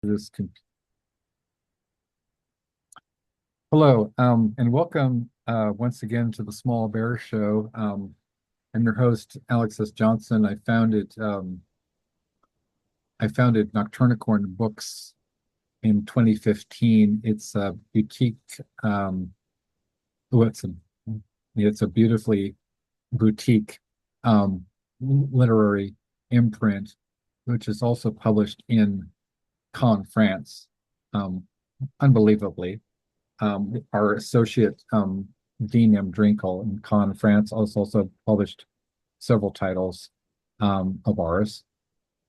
This can... Hello, and welcome once again to the Small Bear Show. I'm your host, Alex S. Johnson. I founded Nocturnicorn Books in 2015. It's a boutique. Oh, it's a beautifully boutique literary imprint, which is also published in Caen, France. Um, Unbelievably. Our associate, Dean M. Drinkle in Caen, France, also published several titles of ours,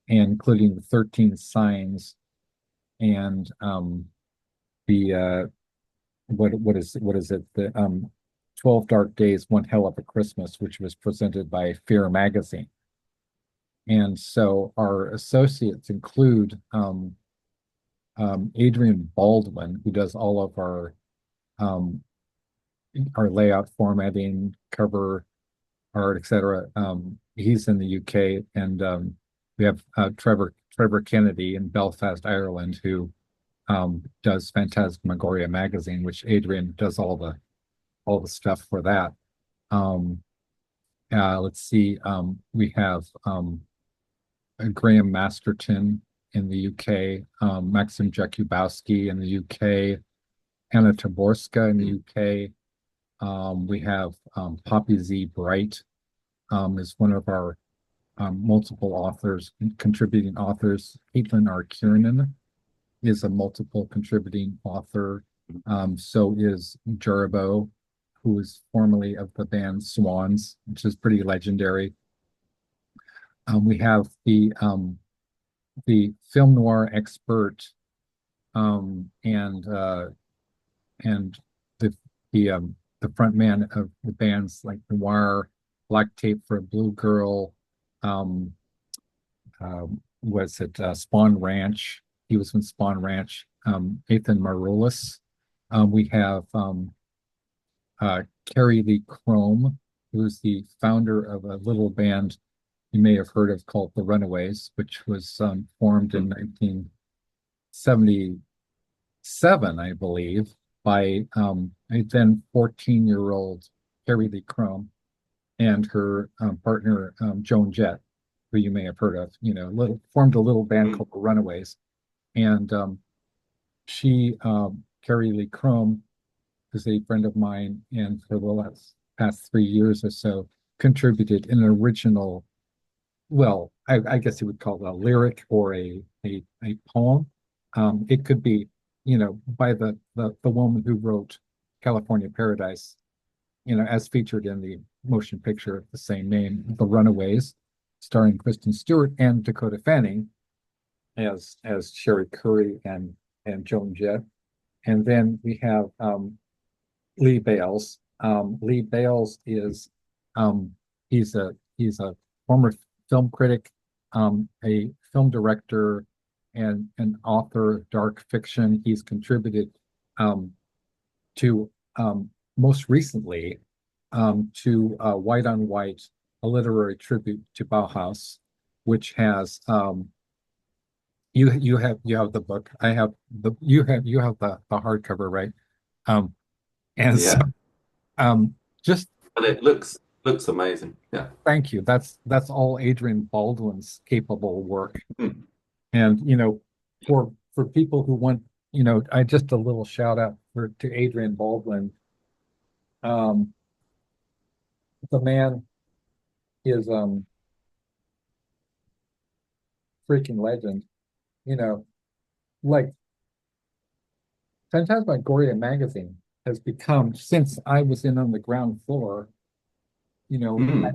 including the 13 Signs and the what is it? The 12 Dark Days, One Hell of a Christmas, which was presented by Fear Magazine. And so our associates include Adrian Baldwin, who does all of um, our layout, formatting, cover art, etc. He's in the UK, and we have Trevor Kennedy in Belfast, Ireland, who does Phantasmagoria magazine, which Adrian does all the stuff for that. Um, let's see, we have Graham Masterton in the UK, Maxim Jakubowski in the UK, Anna Taborska in the UK. We have Poppy Z. Bright is one of our multiple authors, contributing authors. Caitlin R. Kiernan is a multiple contributing author. So is Jerbo, who is formerly of the band Swans, which is pretty legendary. We have the film noir expert and the the front man of the bands like Noir, Black Tape for a Blue Girl, um, was it Spawn Ranch? He was in Spawn Ranch. Ethan Maroulis. We have Carrie Lee Chrome, who's the founder of a little band you may have heard of called The Runaways, which was formed in 1977, I believe, by a then 14-year-old Carrie Lee Chrome and her partner Joan Jett, who you may have heard of. Formed a little band called The Runaways, and she Carrie Lee Chrome is a friend of mine, and for the past 3 years or so, contributed an original. Well, I guess you would call it a lyric or a poem. It could be, by the woman who wrote California Paradise, as featured in the motion picture of the same name, The Runaways, starring Kristen Stewart and Dakota Fanning as Sherry Curry and Joan Jett. And then we have Lee Bales. Lee Bales is he's a former film critic, a film director, and an author of dark fiction. He's contributed to most recently to White on White, a literary tribute to Bauhaus, which has you have the book. I have the you have the hardcover, right? Um, and so Yeah, um, just and it looks amazing. Yeah. thank you. That's all Adrian Baldwin's capable work. Hmm. And for people who want, I just a little shout out to Adrian Baldwin. Um, the man is freaking legend. You know, like Phantasmagoria magazine has become, since I was in on the ground floor, you know, Hmm.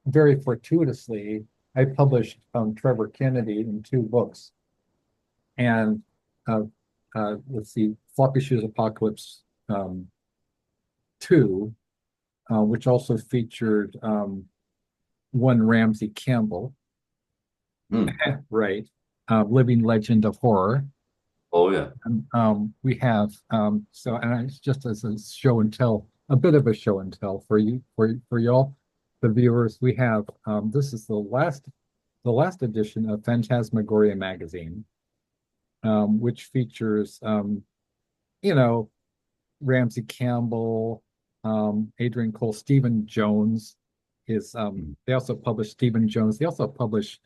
very fortuitously, I published Trevor Kennedy in two books. And uh, let's see, Floppy Shoes Apocalypse 2, which also featured one Ramsey Campbell, Hmm. right? Living Legend of Horror. Oh yeah. And we have and it's just as a show and tell, a bit of a show and tell for you, for y'all, the viewers. We have this is the last edition of Phantasmagoria magazine, which features you know, Ramsey Campbell, Adrian Cole, Stephen Jones is they also publish Stephen Jones. They also publish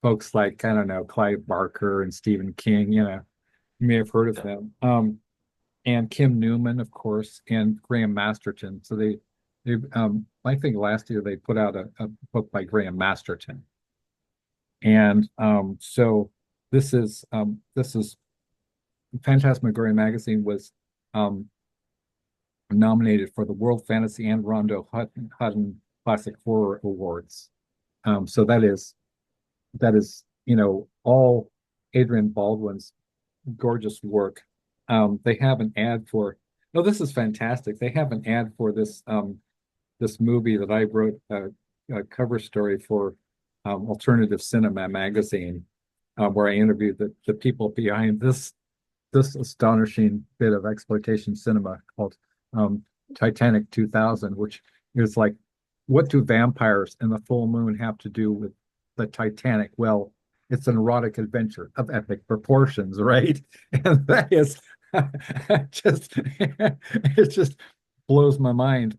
folks like, I don't know, Clive Barker and Stephen King, you may have heard of Yeah. them. And Kim Newman, of course, and Graham Masterton. So they I think last year they put out a book by Graham Masterton. And this is Phantasmagoria magazine was um nominated for the World Fantasy and Rondo Hutton Classic Horror Awards. So that is, all Adrian Baldwin's gorgeous work. They have an ad for, no, this is fantastic. They have an ad for this movie that I wrote a cover story for Alternative Cinema magazine, where I interviewed the people behind this astonishing bit of exploitation cinema called um, Titanic 2000, which is like, what do vampires and the full moon have to do with the Titanic? Well, it's an erotic adventure of epic proportions, right? And that is just it just blows my mind.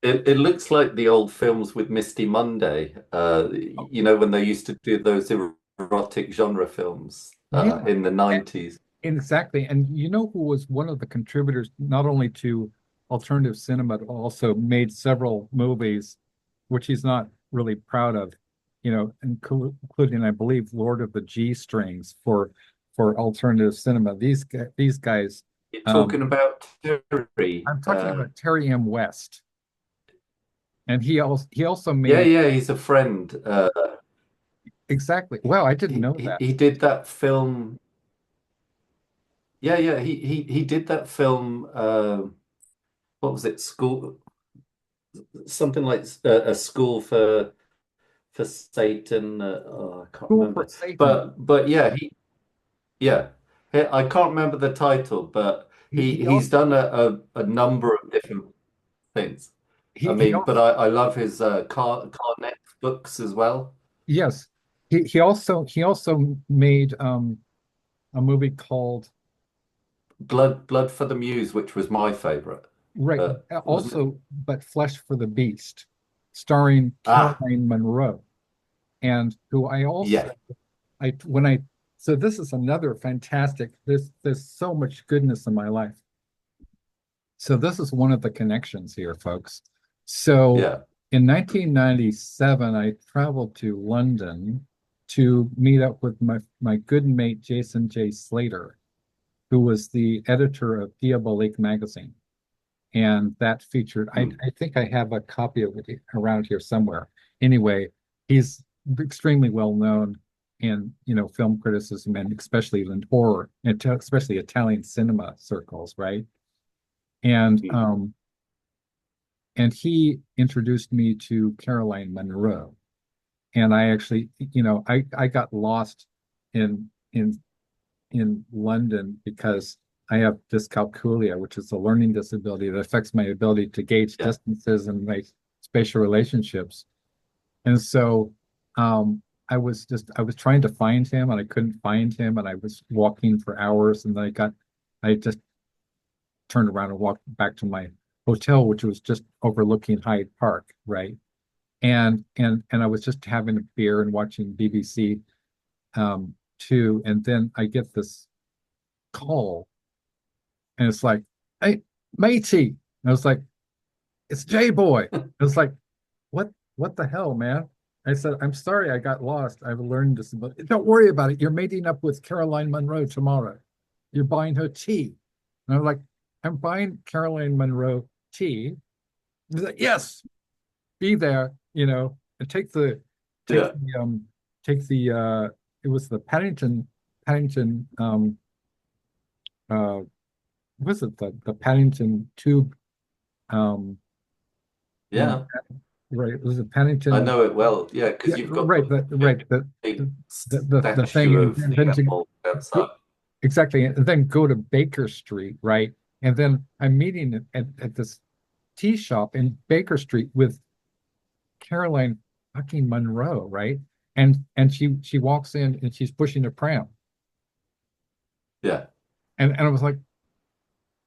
It looks like the old films with Misty Monday, when they used to do those erotic genre films Yeah, in the 90s. exactly. And you know who was one of the contributors not only to alternative cinema, but also made several movies, which he's not really proud of, including, I believe, Lord of the G Strings for alternative cinema. These guys, You're um, talking about Terry. I'm talking about Terry M. West, and he also Yeah, made yeah, he's a friend. exactly. Wow, I didn't He, know he that. he did that film. Yeah, yeah, he did that film. What was it? School, something like a school for Satan. Oh, I can't Cool for remember. Satan. But yeah, yeah, I can't remember the title, but He he he's also done a number of different things. I he mean, but also I love his Carnet books as well. yes. He also made a movie called Blood for the Muse, which was my favorite. right, Wasn't it? also but Flesh for the Beast, starring Ah, Caroline Munro, and who I also yeah, I when I so this is another fantastic, there's so much goodness in my life. So this is one of the connections here, folks. So yeah. in 1997, I traveled to London to meet up with my good mate Jason J. Slater, who was the editor of Diabolique magazine. And that featured, Hmm. I think I have a copy of it around here somewhere. Anyway, he's extremely well known in, film criticism, and especially in horror, and especially Italian cinema circles, right? And Hmm. um, and he introduced me to Caroline Munro. And I actually, I got lost in in in London because I have dyscalculia, which is a learning disability that affects my ability to gauge Yeah, distances and make spatial relationships. And so I was trying to find him and I couldn't find him, and I was walking for hours, and then I just turned around and walked back to my hotel, which was just overlooking Hyde Park, right? And I was just having a beer and watching BBC Two, and then I get this call, and it's like, "Hey, matey," and I was like, "It's J Boy." I was like, "What the hell, man?" I said, "I'm sorry, I got lost. I've learned this, but don't worry about it. You're meeting up with Caroline Munro tomorrow. You're buying her tea." And I was like, "I'm buying Caroline Munro tea." He's like, "Yes, be there, and take yeah, the take the it was the Paddington uh was it the Paddington tube um uh yeah. right, it was a I Paddington, know it well. Yeah, yeah, because you've got right, the the big, right big the thing, statue and of the then to animal outside. exactly, and then go to Baker Street, right? And then I'm meeting at this tea shop in Baker Street with Caroline fucking Munro, right? And she walks in and she's pushing a pram. and I was like,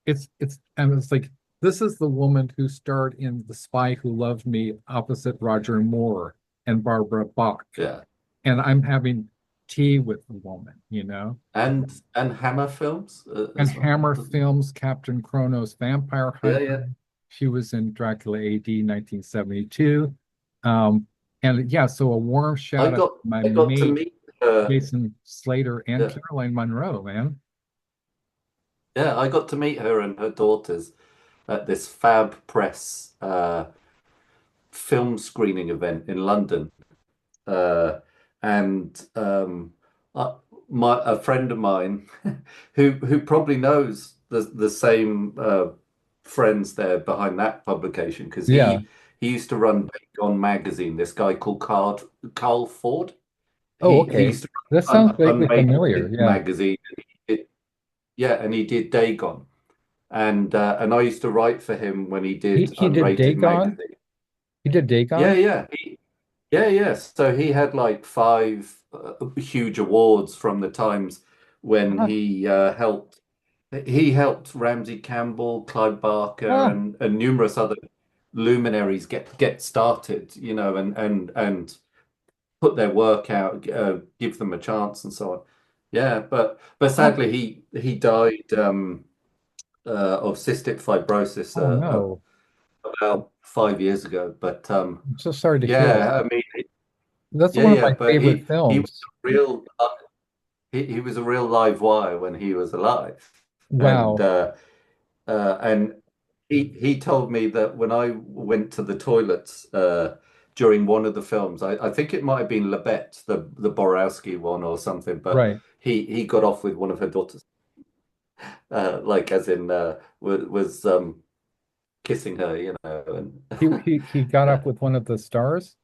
and it's like, this is the woman who starred in The Spy Who Loved Me opposite Roger Moore and Barbara Bach. Yeah. And I'm having tea with the woman, you know? And Hammer films And as well. Hammer Films, Captain Kronos, Vampire Yeah, Hunter. yeah. She was in Dracula AD 1972. Um, and yeah, so a warm I shout out to got my I got to mate, meet her. Jason Slater and Yeah, Caroline Munro, man. yeah. I got to meet her and her daughters at this Fab Press film screening event in London. Uh, and uh, my a friend of mine who probably knows the same friends there behind that publication because Yeah. he used to run Bake On magazine. This guy called Carl Ford. Oh, He okay. used to This run sounds vaguely familiar. Unmade Yeah. magazine. Yeah, and he did Dagon, and I used to write for him when he He did he did Unrated Dagon. magazine. He did Yeah, Dagon. yeah, yeah, yeah. So he had like five huge awards from the times when Ah, he helped. He helped Ramsey Campbell, Clive Barker, ah, and numerous other luminaries get started. And put their work out, give them a chance, and so on. Yeah, but ah. sadly he died of cystic fibrosis Oh no. about 5 years ago. But I'm so sorry to hear yeah, that. I mean, That's yeah, one of yeah. my But favorite he was films. a real he was a real live wire when he was alive, and Wow. uh, and he told me that when I went to the toilets during one of the films, I think it might have been Labette, the Borowski one or something, but Right. he got off with one of her daughters, like as in was kissing her, and He got yeah. up with one of the stars.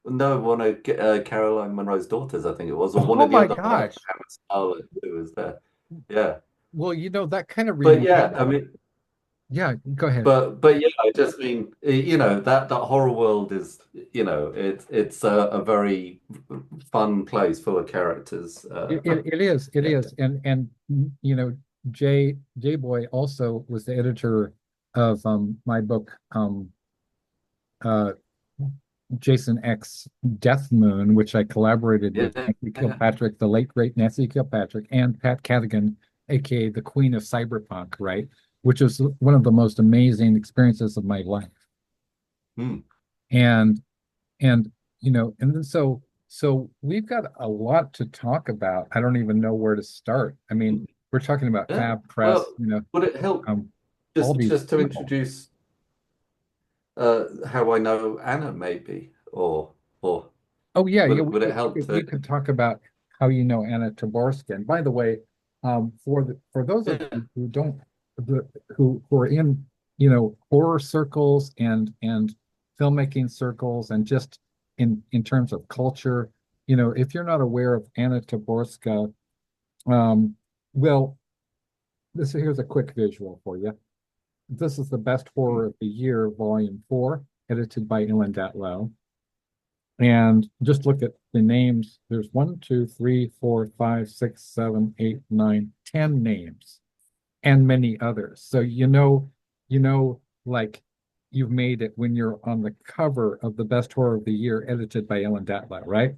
No, one of Caroline Munro's daughters, I think it was, or one Oh of the my other gosh. Howard who was there. Yeah, Well, that kind of but yeah, reminds. I mean. Yeah, go ahead. But yeah, I just mean that horror world is it's a very fun place full of characters. It Yeah, is, and Jay Boy also was the editor of my book uh Jason X Death Moon, which I collaborated with yeah, Nancy yeah. Kilpatrick, the late great Nancy Kilpatrick, and Pat Cadigan, aka the Queen of Cyberpunk, right? Which is one of the most amazing experiences of my life. Hmm. And and and then so we've got a lot to talk about. I don't even know where to start. I mean, we're talking about Yeah. Fab Press, Well, would it help um, all just these just to people. introduce how I know Anna maybe, or Oh yeah, would yeah. it would it help We to? could talk about how you know Anna Taborska. And by the way, for those of Yeah, you who don't who are in horror circles and filmmaking circles and just in terms of culture, if you're not aware of Anna Taborska, um, well, here's a quick visual for you. This is the best hmm. horror of the year, Volume 4, edited by Ilan Datlow. And just look at the names. There's 10 names, and many others. So like you've made it when you're on the cover of the best horror of the year, edited by Ellen Datlow, right?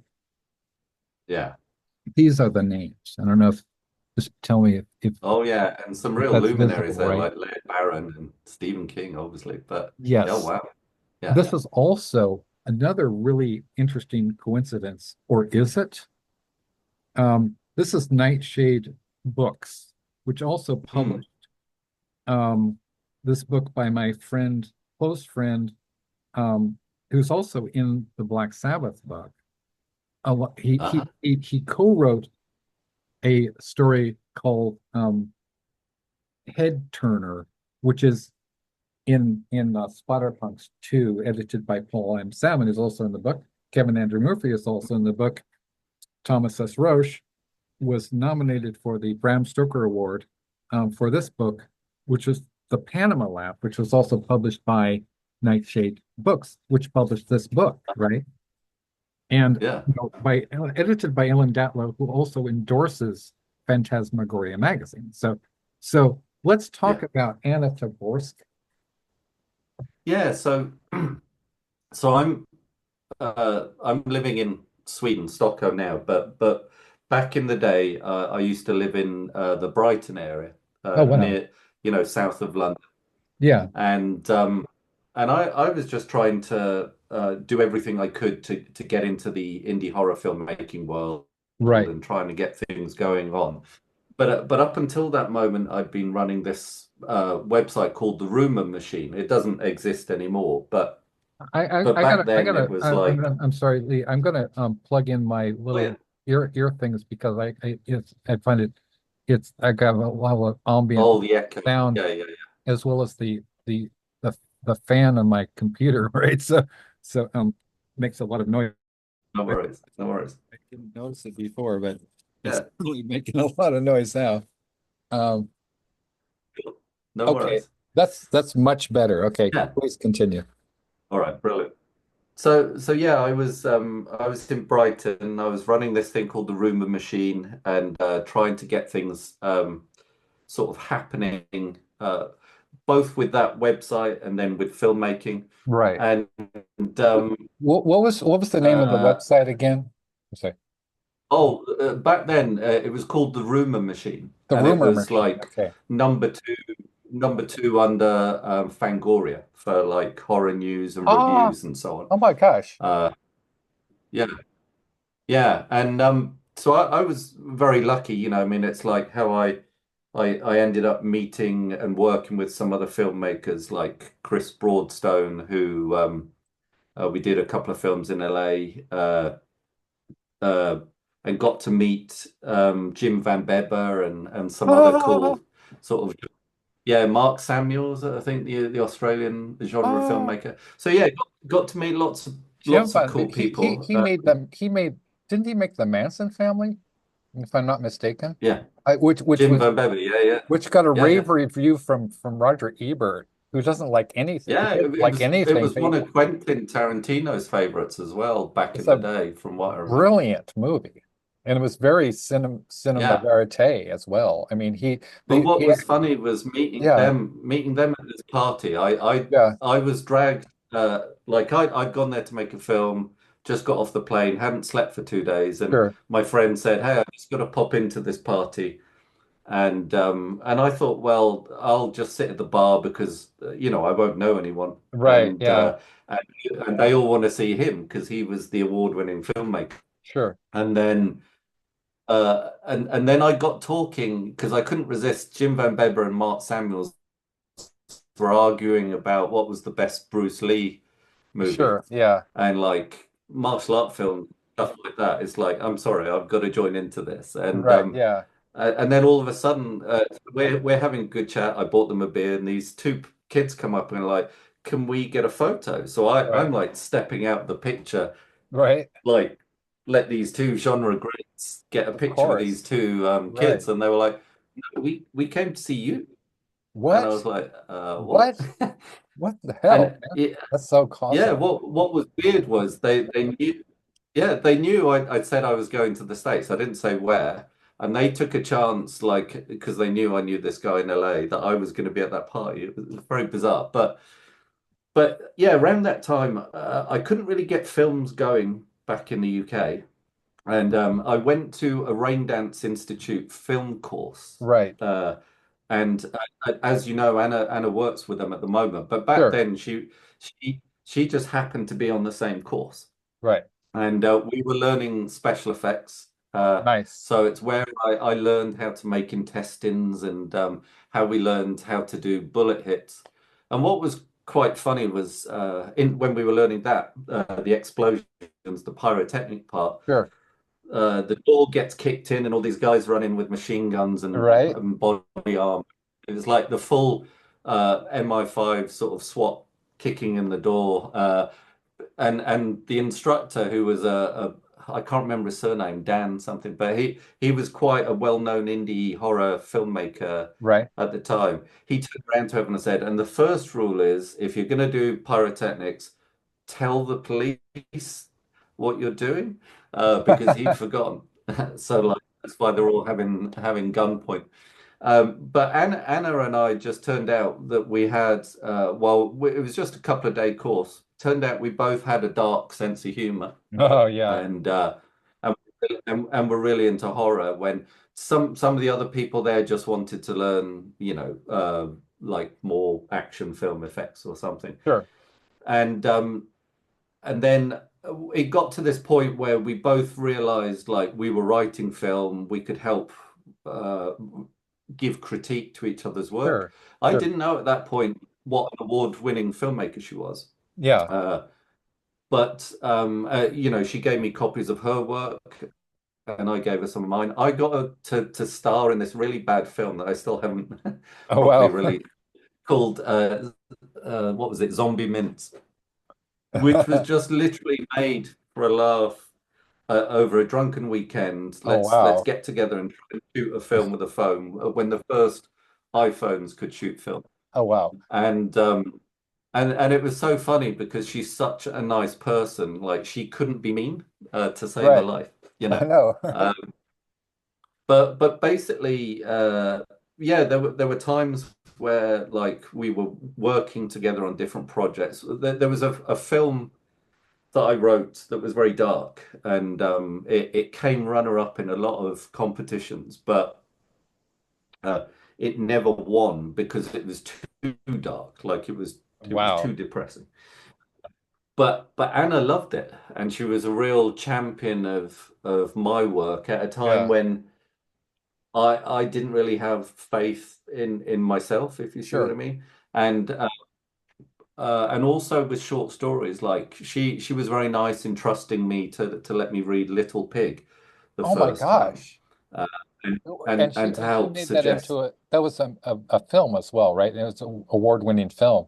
Yeah. These are the names. I don't know if just tell me Oh yeah, and some if real that's visible, luminaries there, right? like Leigh Barron and Stephen King, obviously. But yeah, Yes. wow. Yeah. This is also another really interesting coincidence, or is it? This is Nightshade Books, which also Hmm. published this book by my friend, close friend, who's also in the Black Sabbath book. Uh-huh. He co-wrote a story called Head Turner, which is in Splatterpunks 2, edited by Paul M. Salmon, is also in the book. Kevin Andrew Murphy is also in the book. Thomas S. Roche was nominated for the Bram Stoker Award for this book, which was The Panama Lap, which was also published by Nightshade Books, which published this book, right? And Yeah. by edited by Ellen Datlow, who also endorses Phantasmagoria magazine. So let's talk Yeah. about Anna Taborsk. Yeah, so I'm living in Sweden, Stockholm now, but back in the day, I used to live in the Brighton area, Oh wow. near, south of London, Yeah, and I was just trying to do everything I could to get into the indie horror filmmaking world right. and trying to get things going on. But up until that moment, I'd been running this website called the Rumor Machine. It doesn't exist anymore, but back then it was like, I'm sorry, Lee. I'm gonna plug in my oh yeah, little ear things because I find it's I got a lot of ambient oh the echo, sound yeah, yeah, as well as the the fan on my computer, right? So makes a lot of noise. no I worries, no worries. didn't notice it before, but it's Yeah, really making a lot of noise now. Um, no okay, worries. that's much better. Okay, Yeah, please continue. all right, brilliant. So yeah, I was in Brighton. I was running this thing called the Rumor Machine and trying to get things sort of happening, both with that website and then with filmmaking. Right. And um, What was the name of the uh, website again? I'm sorry. back then it was called the Rumor Machine, The and it Rumor was Machine. like Okay. number two, number two under Fangoria for like horror news and Ah, reviews and so on. oh my gosh. Yeah, yeah, and so I was very lucky, I mean, it's like how I ended up meeting and working with some other filmmakers like Chris Broadstone, who we did a couple of films in LA, uh, and got to meet Jim Van Bebber and some other Ah, cool sort of, yeah, Mark Samuels, I think the Australian genre ah. filmmaker. So yeah, got to meet Jim lots of Van, cool people. he made them. He made, didn't he make the Manson family, if I'm not mistaken? Yeah, Which Jim was Van Bebber, yeah, yeah, which got a yeah, yeah. rave review from Roger Ebert, who doesn't like anything. He Yeah, didn't it like was it anything, was but one of Quentin Tarantino's favorites as well back it's in the a day, from what I remember. brilliant movie. And it was very cinema Yeah. verite as well. I mean, Well, they, what he, was funny was yeah, meeting them at this party. yeah, I was dragged, like I'd gone there to make a film, just got off the plane, hadn't slept for 2 days, and sure. my friend said, "Hey, I just got to pop into this party." And I thought, well, I'll just sit at the bar because I won't know anyone, Right, yeah, and, and they all want to see him because he was the award-winning filmmaker. sure. And then and then I got talking because I couldn't resist. Jim Van Bebber and Mark Samuels were arguing about what was the best Bruce Lee movie, Sure, yeah. and like martial art film stuff like that. It's like, I'm sorry, I've got to join into this, Right, yeah. and then all of a sudden, we're having a good chat. I bought them a beer, and these two kids come up and are like, "Can we get a photo?" So I'm Right. like stepping out the picture, Right. like let these two genre greats get a Of picture with these course. two Right. kids, and they were like, "No, we came to see you," and I What? was like, what?" What? What the And hell, man? That's so yeah, awesome. what was weird was they knew, yeah, they knew I'd said I was going to the States. I didn't say where. And they took a chance, like, because they knew I knew this guy in LA, that I was going to be at that party. It was very bizarre. But yeah, around that time, I couldn't really get films going back in the UK. And I went to a Rain Dance Institute film course. Right. Uh, and as you know, Anna works with them at the moment. But back Sure. then, she just happened to be on the same course, Right. and we were learning special effects. Nice. So it's where I learned how to make intestines and how we learned how to do bullet hits. And what was quite funny was in when we were learning that the explosions, the pyrotechnic part, Sure. the door gets kicked in and all these guys run in with machine guns Right. and body armor. It was like the full MI5 sort of SWAT kicking in the door. And the instructor who was a I can't remember his surname, Dan something, but he was quite a well-known indie horror filmmaker Right. at the time. He turned around to everyone and said, and the first rule is if you're going to do pyrotechnics, tell the police what you're doing, because he'd forgotten. So like, That's why they're all having gunpoint. But Anna and I just turned out that we had, it was just a couple of day course. Turned out we both had a dark sense of humor, Oh yeah, and and and we're really into horror. When some of the other people there just wanted to learn, like more action film effects or something. sure, And then it got to this point where we both realized like we were writing film, we could help uh, give critique to each other's work. sure, I sure. didn't know at that point what an award-winning filmmaker she was. Yeah. Uh, but she gave me copies of her work, and I gave her some of mine. I got her to star in this really bad film that I still haven't Oh properly wow. released, called what was it? Zombie Mints, which was just literally made for a laugh over a drunken weekend. Oh Let's wow. get together and try and shoot a film with a phone when the first iPhones could shoot film. Oh wow. And and it was so funny because she's such a nice person. Like she couldn't be mean to save her Right. life, I know. Um, but basically, yeah, there were times where like we were working together on different projects. There was a film that I wrote that was very dark, and it came runner up in a lot of competitions, but uh, it never won because it was too dark. Like it was too Wow. depressing. But Anna loved it, and she was a real champion of my work at a time Yeah. when I didn't really have faith in myself, if you see what I Sure. mean. And and also with short stories, like she was very nice in trusting me to let me read Little Pig the Oh my first time, gosh. uh, and And and to she help made that suggest. into that was a film as well, right? It was an award-winning film.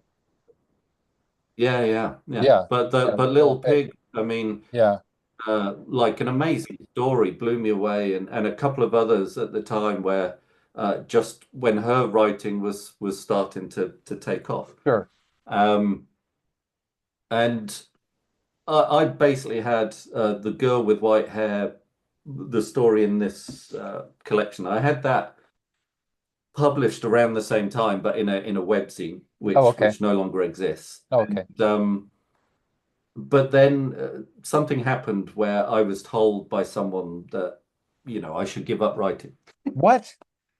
Yeah, yeah, yeah. Yeah. Yeah, But Little Little Pig. Pig, I mean, Yeah. like an amazing story, blew me away, and a couple of others at the time where just when her writing was starting to take off. Sure. Um, and I basically had the girl with white hair, the story in this collection. I had that published around the same time, but in a webzine, Oh, which okay. no longer exists. Oh, And okay. but then something happened where I was told by someone that I should give up writing, What?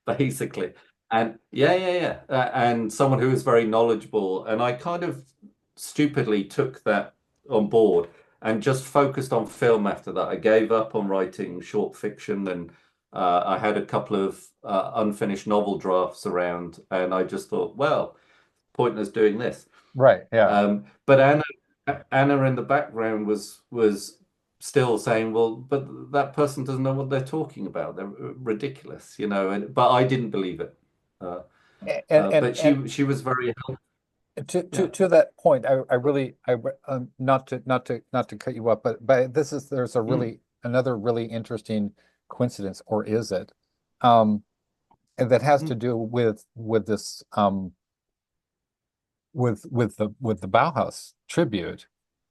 basically. And yeah, yeah, yeah. And someone who was very knowledgeable. And I kind of stupidly took that on board and just focused on film after that. I gave up on writing short fiction, and I had a couple of unfinished novel drafts around. And I just thought, well, pointless doing this. Right. Yeah. But Anna in the background was still saying, "Well, but that person doesn't know what they're talking about. They're ridiculous, you know." But I didn't believe it. Uh, but And she was very helpful. Yeah. to that point, I really not to cut you up, but there's a Mm, really another really interesting coincidence, or is it? Um, and that has to mm. do with this with the Bauhaus tribute.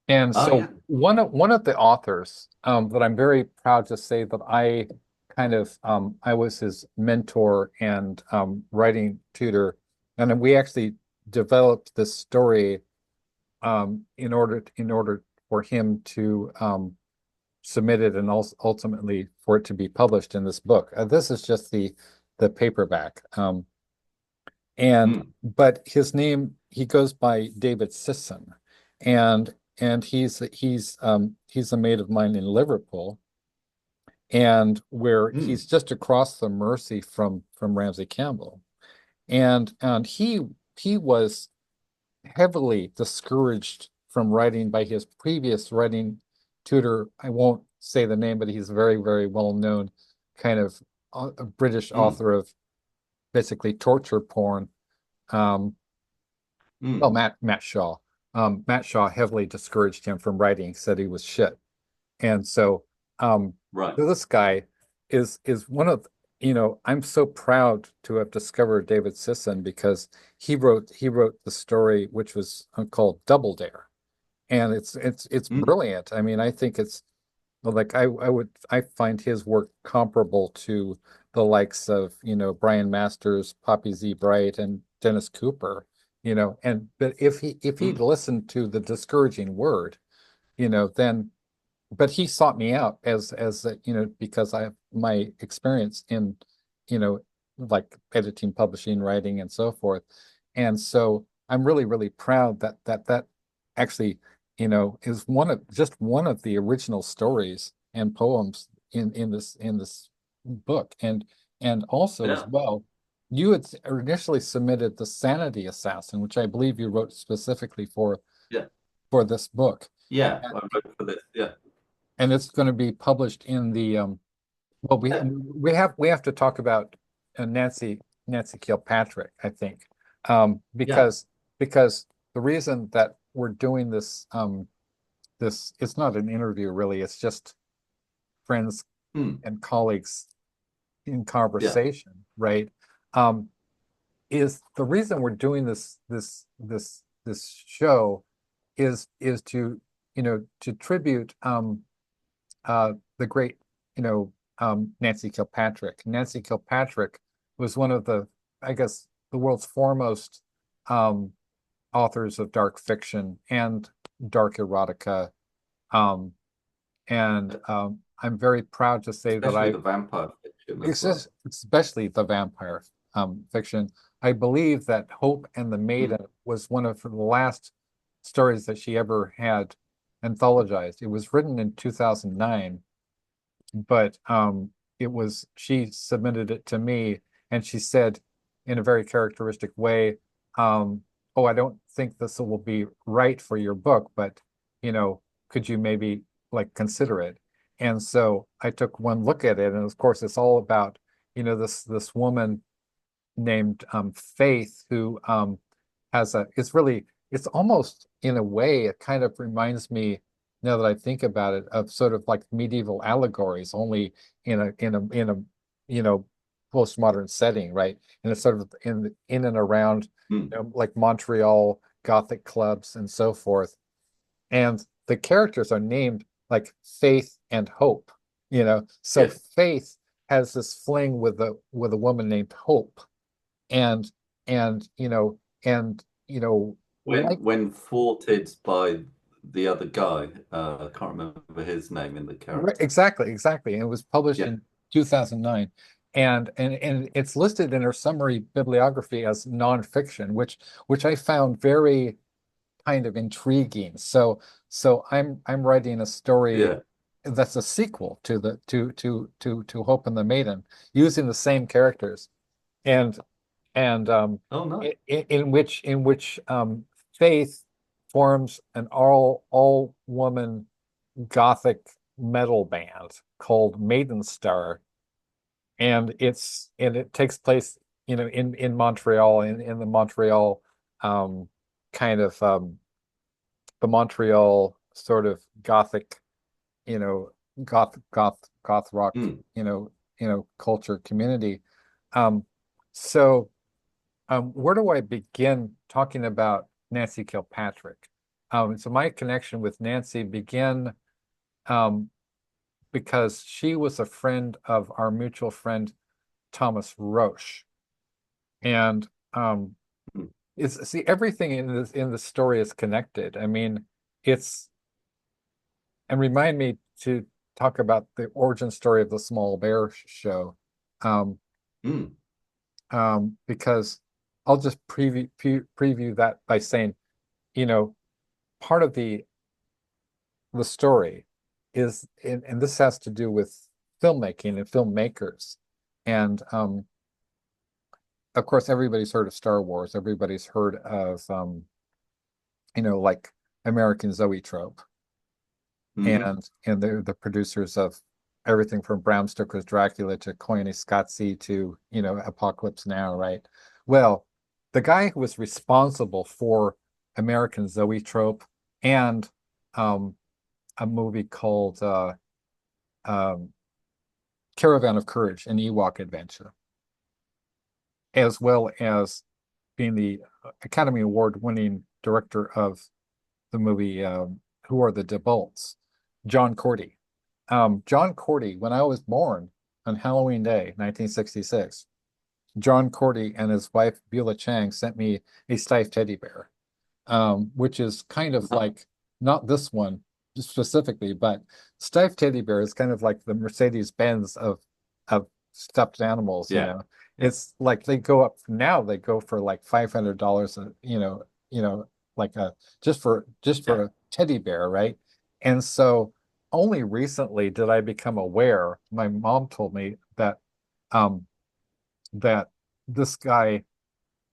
And Oh so yeah. one of the authors that I'm very proud to say that I was his mentor and writing tutor, and we actually developed this story in order for him to submit it and also ultimately for it to be published in this book. This is just the paperback. And Mm, but his name, he goes by David Sisson, and he's a mate of mine in Liverpool, and where mm, he's just across the Mersey from Ramsey Campbell, and he was heavily discouraged from writing by his previous writing tutor. I won't say the name, but he's very, very well known, kind of a British mm, author of basically torture porn. Um, mm. Oh, Matt Shaw. Matt Shaw heavily discouraged him from writing, said he was shit. And so um Right. this guy is one of I'm so proud to have discovered David Sisson because he wrote the story which was called Double Dare. And it's Mm, brilliant. I mean, I think Well, like I find his work comparable to the likes of, Brian Masters, Poppy Z. Bright, and Dennis Cooper, and but if he'd Mm, listened to the discouraging word, then but he sought me out because I have my experience in like editing, publishing, writing, and so forth. And so I'm really, really proud that actually is one of the original stories and poems in this book. And also as yeah, well, you had initially submitted The Sanity Assassin, which I believe you wrote specifically yeah, for this book, yeah. I wrote for this. Yeah, and it's going to be published in the well, yeah, we have to talk about Nancy Kilpatrick, I think, yeah. because the reason that we're doing this it's not an interview really, it's just friends Mm, and colleagues in yeah. conversation, right? Um, is the reason we're doing this show is to tribute the great, Nancy Kilpatrick. Nancy Kilpatrick was one of I guess, the world's foremost um, authors of dark fiction and dark erotica. Um, and I'm very proud to say that Especially I the vampire fiction as well. exist, especially the vampire fiction. I believe that Hope and the Mm, Maiden was one of the last stories that she ever had anthologized. It was written in 2009, but she submitted it to me, and she said in a very characteristic way, oh, I don't think this will be right for your book, but could you maybe like consider it? And so I took one look at it, and of course it's all about this woman named Faith, who it's almost, in a way, it kind of reminds me, now that I think about it, of sort of like medieval allegories, only in a you know postmodern setting, right? And it's sort of in and around, mm, like Montreal Gothic clubs and so forth. And the characters are named like Faith and Hope, so yes. Faith has this fling with a woman named Hope, and and like, When thwarted by the other guy, I can't remember his name in the character. exactly, and it was published Yeah, in 2009, and it's listed in her summary bibliography as nonfiction, which I found very kind of intriguing. So I'm writing a story yeah. that's a sequel to Hope and the Maiden, using the same characters, and and Oh, nice. in which Faith forms an all woman gothic metal band called Maiden Star, and it takes place, in Montreal, in the Montreal, um kind of the Montreal sort of gothic, you know goth rock, Mm, culture community. um so where do I begin talking about Nancy Kilpatrick? So my connection with Nancy began um, because she was a friend of our mutual friend Thomas Roche, and mm, is see, everything in the story is connected. I mean, it's and remind me to talk about the origin story of the Small Bear show, um, mm. because I'll just preview that by saying, you know, part of the story is, and this has to do with filmmaking and filmmakers. And of course, everybody's heard of Star Wars. Everybody's heard of, like American Zoetrope. Hmm. And they're the producers of everything from Bram Stoker's Dracula to Koyaanisqatsi to, Apocalypse Now, right? Well, the guy who was responsible for American Zoetrope and um, a movie called um, Caravan of Courage, an Ewok adventure, as well as being the Academy Award winning director of the movie Who Are the Debolts, John Cordy. John Cordy, when I was born on Halloween Day, 1966, John Cordy and his wife Beulah Chang sent me a stuffed teddy bear, which is kind of like not this one specifically, but stuffed teddy bear is kind of like the Mercedes-Benz of stuffed animals, you Yeah, know. yeah, It's like they go up now, they go for like $500, like a just for yeah. a teddy bear, right? And so only recently did I become aware, my mom told me um that this guy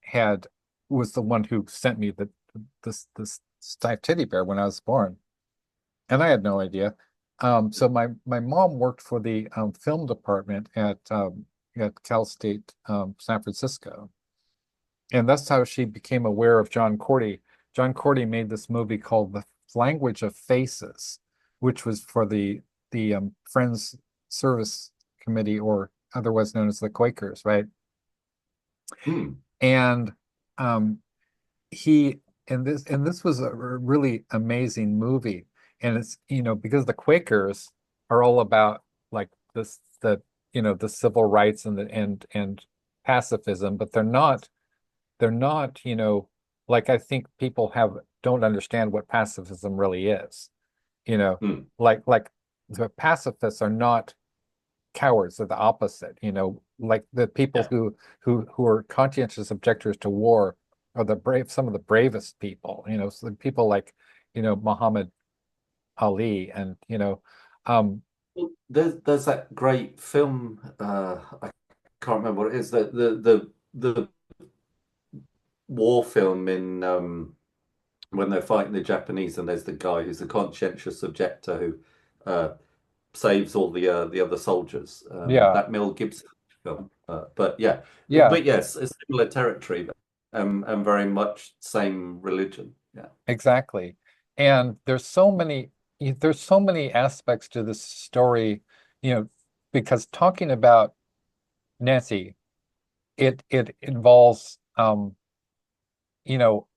had was the one who sent me this stuffed teddy bear when I was born, and I had no idea. So my mom worked for the film department at Cal State San Francisco, and that's how she became aware of John Cordy. John Cordy made this movie called The Language of Faces, which was for the Friends Service Committee, or otherwise known as the Quakers, right? Hmm. And um, he and this was a really amazing movie, and it's because the Quakers are all about like this the civil rights and pacifism, but they're not like I think people have don't understand what pacifism really is, you know Hmm. like the pacifists are not cowards, are the opposite, like the people Yeah. who are conscientious objectors to war are some of the bravest people, so the people like, Muhammad Ali and um Well, there's that great film. I can't remember what it is. The war film in when they're fighting the Japanese, and there's the guy who's a conscientious objector who uh, saves all the other soldiers. yeah, That Mel Gibson film. But yeah, yeah, but yes, a similar territory, and very much same religion. Yeah. exactly. And there's so many aspects to this story, you know because talking about Nancy, it involves, you know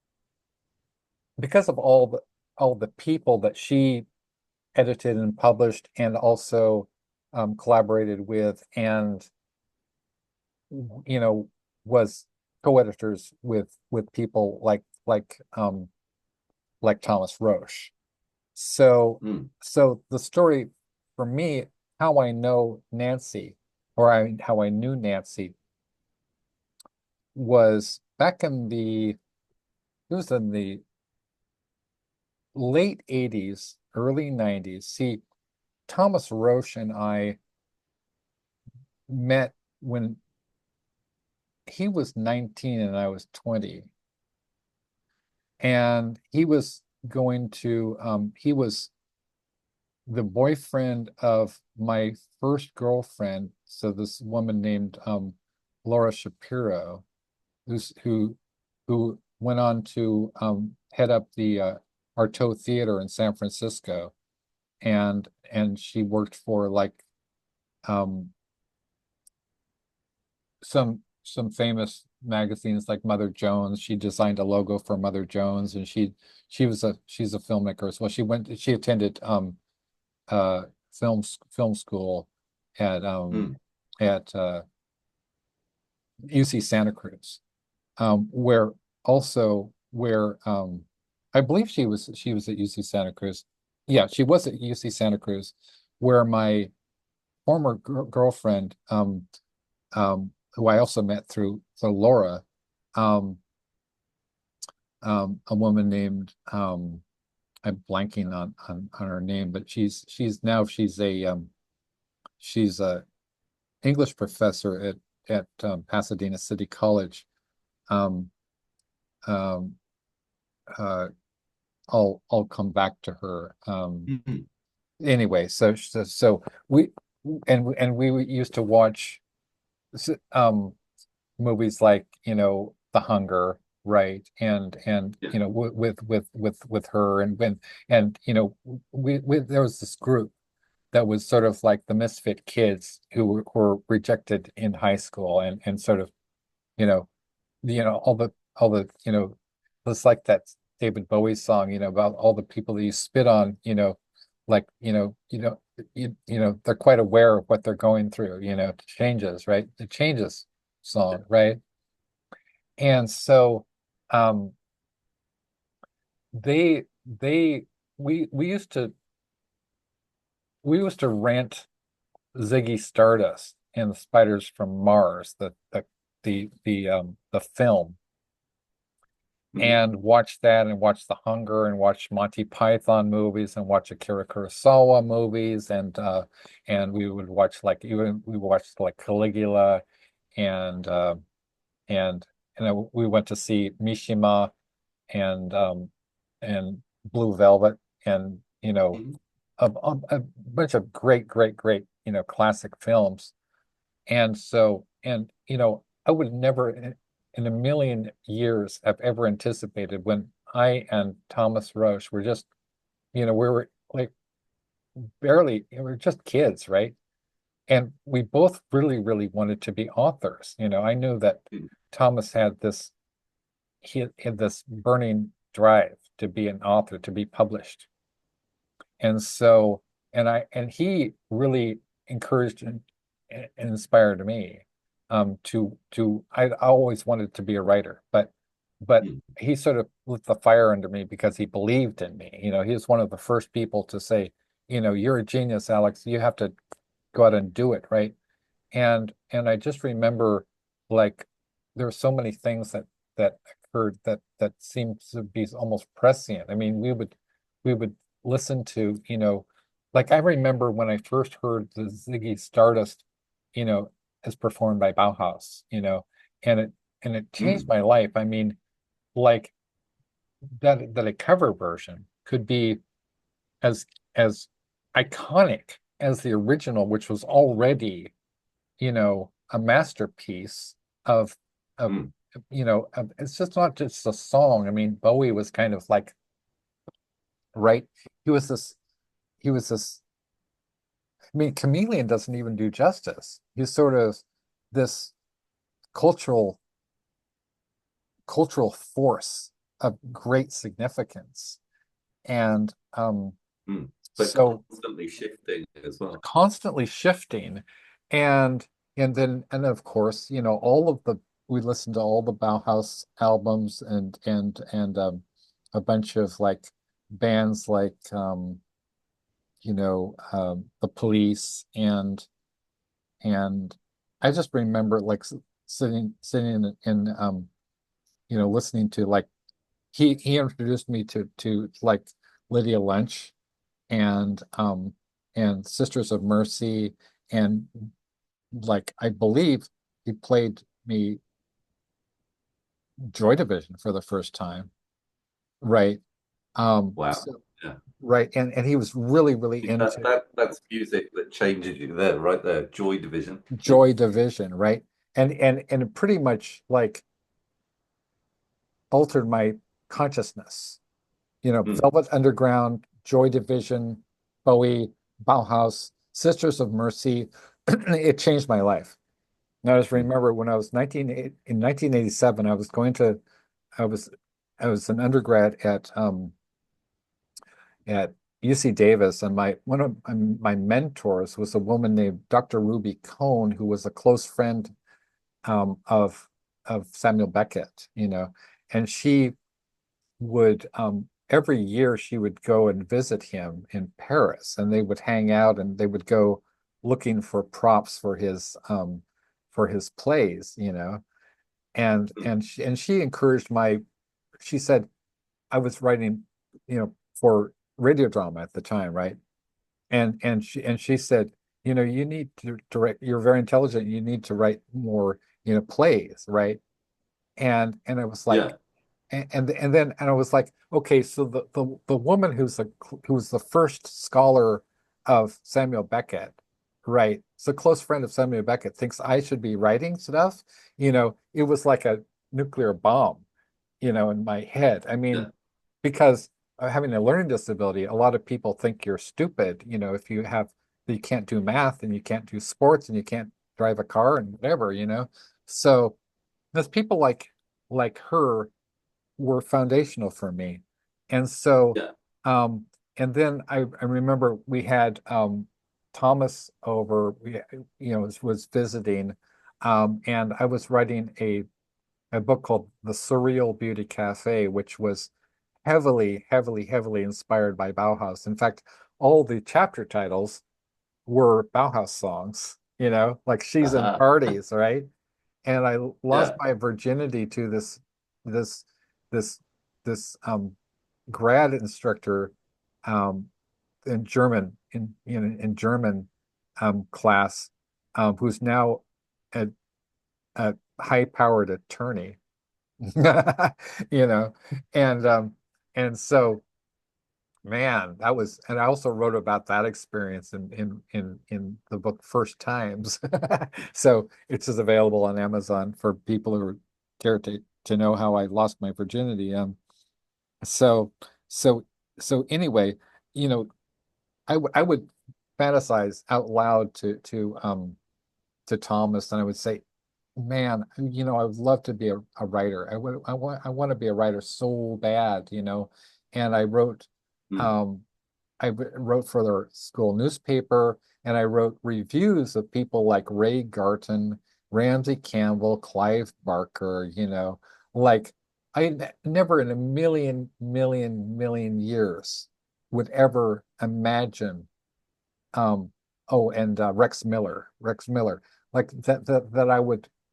because of all the people that she edited and published, and also collaborated with, and you know was co-editors with people like Thomas Roche. So Mm. so the story for me, how I know Nancy, or how I knew Nancy, was back it was in the late 80s, early 90s. See, Thomas Roche and I met when he was 19 and I was 20. And he was the boyfriend of my first girlfriend. So this woman named Laura Shapiro, who went on to head up the Artaud Theater in San Francisco. And she worked for like um, some famous magazines like Mother Jones. She designed a logo for Mother Jones, and she's a filmmaker as well. She attended film school at Mm. UC Santa Cruz, where I believe she was at UC Santa Cruz. Yeah, she was at UC Santa Cruz, where my former girlfriend, who I also met through Laura, um, a woman named, I'm blanking on her name, but she's a English professor at Pasadena City College. Um, um, uh, I'll come back to her. Mhm. Anyway, so we used to watch movies like, The Hunger, right? And Yeah. with her, and we there was this group that was sort of like the misfit kids who were rejected in high school, and sort of, you know all the it's like that David Bowie song, about all the people that you spit on, like, they're quite aware of what they're going through, changes, right? The changes song, right? And so um they they we used to rent Ziggy Stardust and the Spiders from Mars, the film, Mhm. and watch that and watch The Hunger and watch Monty Python movies and watch Akira Kurosawa movies and we would watch like even we watched like Caligula and and we went to see Mishima and and Blue Velvet and Mhm. a bunch of great classic films. And so, I would never in a million years have ever anticipated when I and Thomas Roche were just, we were like barely, we were just kids, right? And we both really wanted to be authors. I knew that Mhm. Thomas he had this burning drive to be an author, to be published. And so, and he really encouraged and inspired me I always wanted to be a writer, but Mhm. he sort of lit the fire under me because he believed in me. He was one of the first people to say, you're a genius, Alex. You have to go out and do it, right? And I just remember like there were so many things that occurred that seemed to be almost prescient. I mean, we would listen to, like I remember when I first heard the Ziggy Stardust, you know, as performed by Bauhaus, and it changed Mhm. my life. I mean, like that a cover version could be as as iconic as the original, which was already a masterpiece of of Mhm. it's just not just a song. I mean, Bowie was kind of like, right? He was this he was this I mean, Chameleon doesn't even do justice. He's sort of this cultural cultural force of great significance. And Mhm. But so constantly shifting as well. constantly shifting and and of course all of the we listened to all the Bauhaus albums and a bunch of like bands like the Police and I just remember like sitting in listening to like he introduced me to like Lydia Lunch and Sisters of Mercy and like I believe he played me Joy Division for the first time. Right. Wow. So Yeah. right. And he was really into That's music that changes you there, right there. Joy Division. Joy Division, right? And it pretty much like altered my consciousness. Mm. Velvet Underground, Joy Division, Bowie, Bauhaus, Sisters of Mercy. It changed my life. And I just Mm. remember when I was 1987, I was I was an undergrad at UC Davis, and my one of my mentors was a woman named Dr. Ruby Cohn, who was a close friend of Samuel Beckett, and she would every year she would go and visit him in Paris, and they would hang out and they would go looking for props for his plays, Mm. and she encouraged she said I was writing, for radio drama at the time, right? And she said, you need to direct, you're very intelligent, you need to write more, plays, right? And I was like, Yeah. and I was like, okay, so the woman who's the first scholar of Samuel Beckett, right? So close friend of Samuel Beckett thinks I should be writing stuff. It was like a nuclear bomb, in my head. I Yeah. mean, because having a learning disability, a lot of people think you're stupid, if you can't do math and you can't do sports and you can't drive a car and whatever, So there's people like her were foundational for me. And so, Yeah. um, and then I remember we had Thomas over, was visiting, and I was writing a book called The Surreal Beauty Cafe, which was heavily, heavily, heavily inspired by Bauhaus. In fact, all the chapter titles were Bauhaus songs, like She's in Parties, right? And I lost Yeah. my virginity to this, this, this grad instructor um, in German in German class, who's now a, a high-powered attorney, you know, and so man, that was, and I also wrote about that experience in the book First Times. So it's just available on Amazon for people who care to know how I lost my virginity. So so so anyway, you know, I would fantasize out loud to Thomas, and I would say, man, I would love to be a writer. I want to be a writer so bad, And Mm. um wrote for their school newspaper, and I wrote reviews of people like Ray Garton, Ramsey Campbell, Clive Barker, like never in a million, million, million years would ever imagine oh, and Rex Miller, like that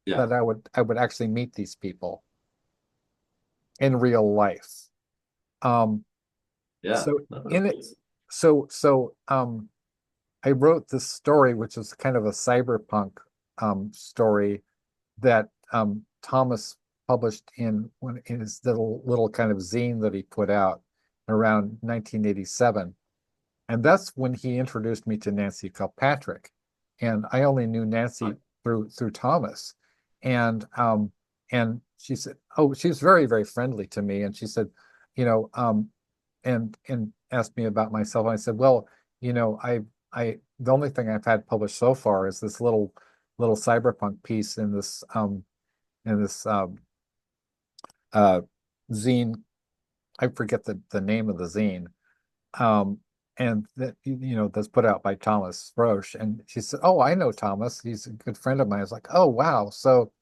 Yeah. I would actually meet these people in real life. Um, Yeah. so That was in it, awesome. I wrote this story, which is kind of a cyberpunk story that Thomas published in his little kind of zine that he put out around 1987. And that's when he introduced me to Nancy Kilpatrick. And I only knew Nancy Right. through Thomas. And she said, oh, she was very, very friendly to me. And she said, you know, and asked me about myself. And I said, well, the only thing I've had published so far is this little cyberpunk piece in this uh zine. I forget the name of the zine. Um, and that that's put out by Thomas Roche. And she said, "Oh, I know Thomas. He's a good friend of mine." I was like, "Oh, wow." So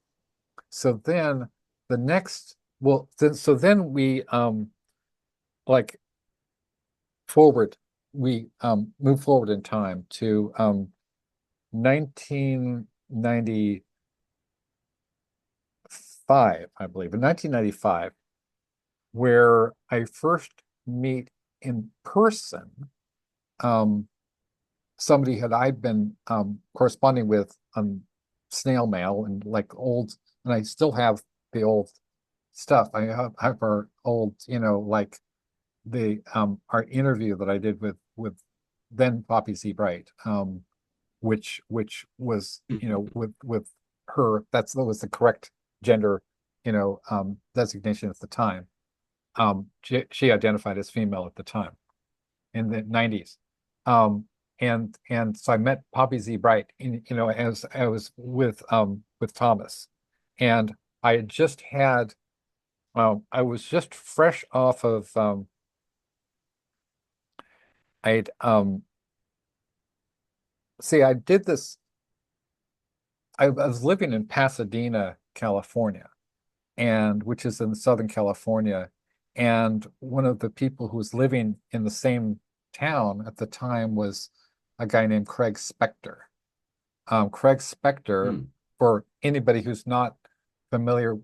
then the next, well, then we like forward, we move forward in time to 1995, I believe, in 1995, where I first meet in person um somebody had I'd been corresponding with on snail mail and like old, and I still have the old stuff. I have our old, like the our interview that I did with then Poppy C. Bright, which was, with her, that was the correct gender, designation at the time. She identified as female at the time in the 90s. Um, and so I met Poppy Z. Bright as I was with Thomas. And I had just had I was just fresh off of I'd see I did this. I was living in Pasadena, California, and which is in Southern California. And one of the people who was living in the same town at the time was a guy named Craig Spector. Craig Spector, Mm. for anybody who's not familiar,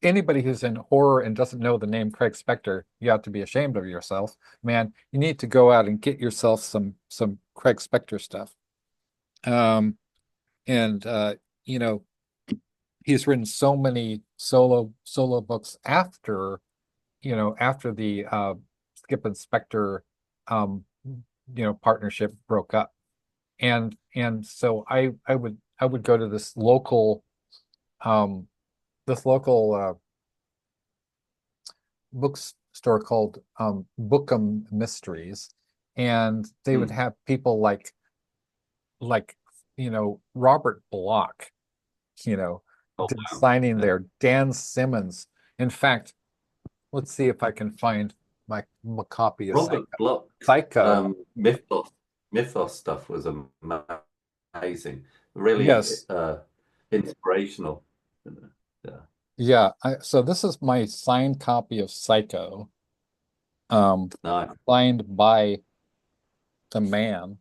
anybody who's in horror and doesn't know the name Craig Spector, you have to be ashamed of yourself. Man, you need to go out and get yourself some Craig Spector stuff. Um, and you know, he's written so many solo books after the Skip and Spector partnership broke up. And so I would go to um this local bookstore called Bookham Mysteries, and they would Mm. have people like Robert Bloch, Oh, wow. signing Yeah. there, Dan Simmons. In fact, let's see if I can find my copy of Robert Bloch, Psycho. Myth Buff. mythos stuff was amazing, really Yes. inspirational. Yeah, Yeah. So this is my signed copy of Psycho, nice, signed by the man.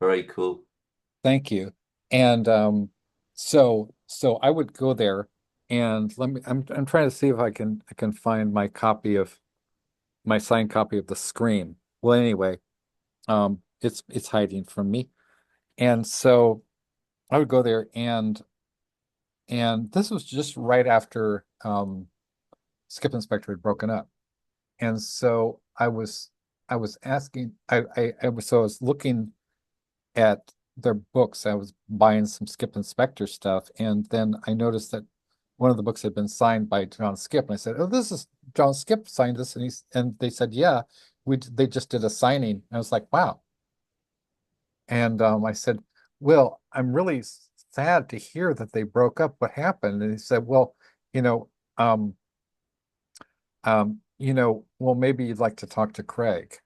very cool. Thank you. And so I would go there and I'm trying to see if I can find my copy of my signed copy of the Scream. Well, anyway, it's hiding from me. And so I would go there and this was just right after Skip Inspector had broken up. And so I was asking I was looking at their books. I was buying some Skip Inspector stuff, and then I noticed that one of the books had been signed by John Skip, and I said, "Oh, this is John Skip signed this," and they said, "Yeah, they just did a signing." And I was like, "Wow!" And I said, "Well, I'm really sad to hear that they broke up. What happened?" And he said, "Well, you know, um, well, maybe you'd like to talk to Craig."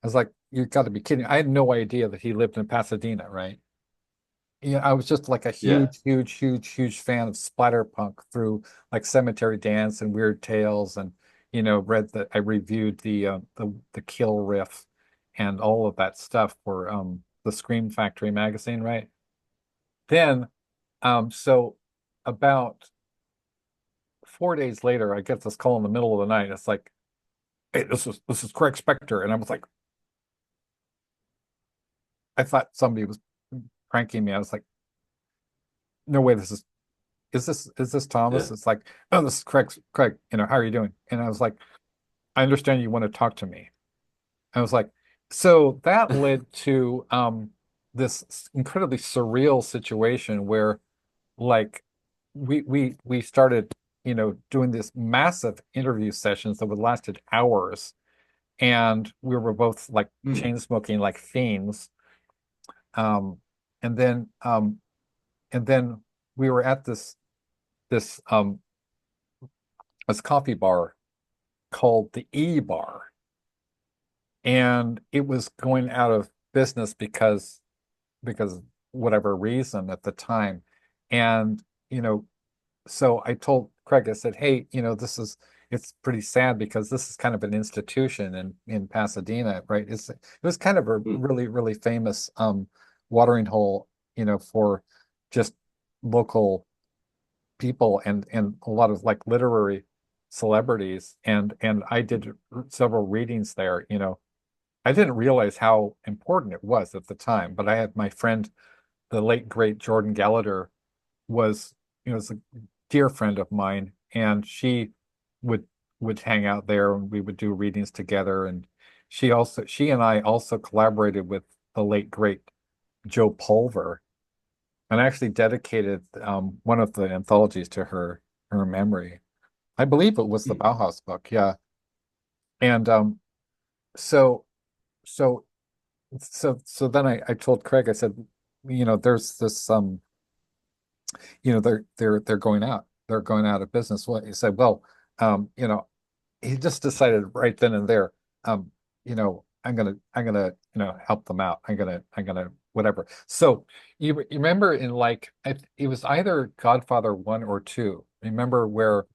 I was like, "You got to be kidding!" I had no idea that he lived in Pasadena, right? Yeah, I was just like a Yeah. huge, huge, huge, huge fan of splatterpunk through like Cemetery Dance and Weird Tales, and read that I reviewed the Kill Riff and all of that stuff for the Scream Factory magazine, right? Then so about 4 days later, I get this call in the middle of the night. It's like, "Hey, this is Craig Spector," and I was like, I thought somebody was pranking me. I was like, "No way, is this Thomas?" Yeah. It's like, "Oh, this is Craig. Craig, how are you doing?" And I was like, "I understand you want to talk to me." I was like, so that led to this incredibly surreal situation where like we started, doing this massive interview sessions that would lasted hours, and we were both like Hmm. chain smoking like fiends. Um, and then we were at this this coffee bar called the E Bar, and it was going out of business because whatever reason at the time. And so I told Craig, I said, "Hey, it's pretty sad because this is kind of an institution in Pasadena, right? It was kind of a Hmm. really, really famous watering hole, for just local people and a lot of like literary celebrities, and I did several readings there. I didn't realize how important it was at the time, but I had my friend, the late great Jordan Gallagher, was a dear friend of mine, and she would would hang out there, and we would do readings together. And she and I also collaborated with the late great Joe Pulver, and I actually dedicated one of the anthologies to her memory. I believe it was the Hmm. Bauhaus book, yeah. And so so so then I told Craig, I said, there's this they're going out. They're going out of business. Well, he said, well, he just decided right then and there, I'm gonna help them out. I'm gonna whatever. So you remember in like it was either Godfather 1 or 2. Remember where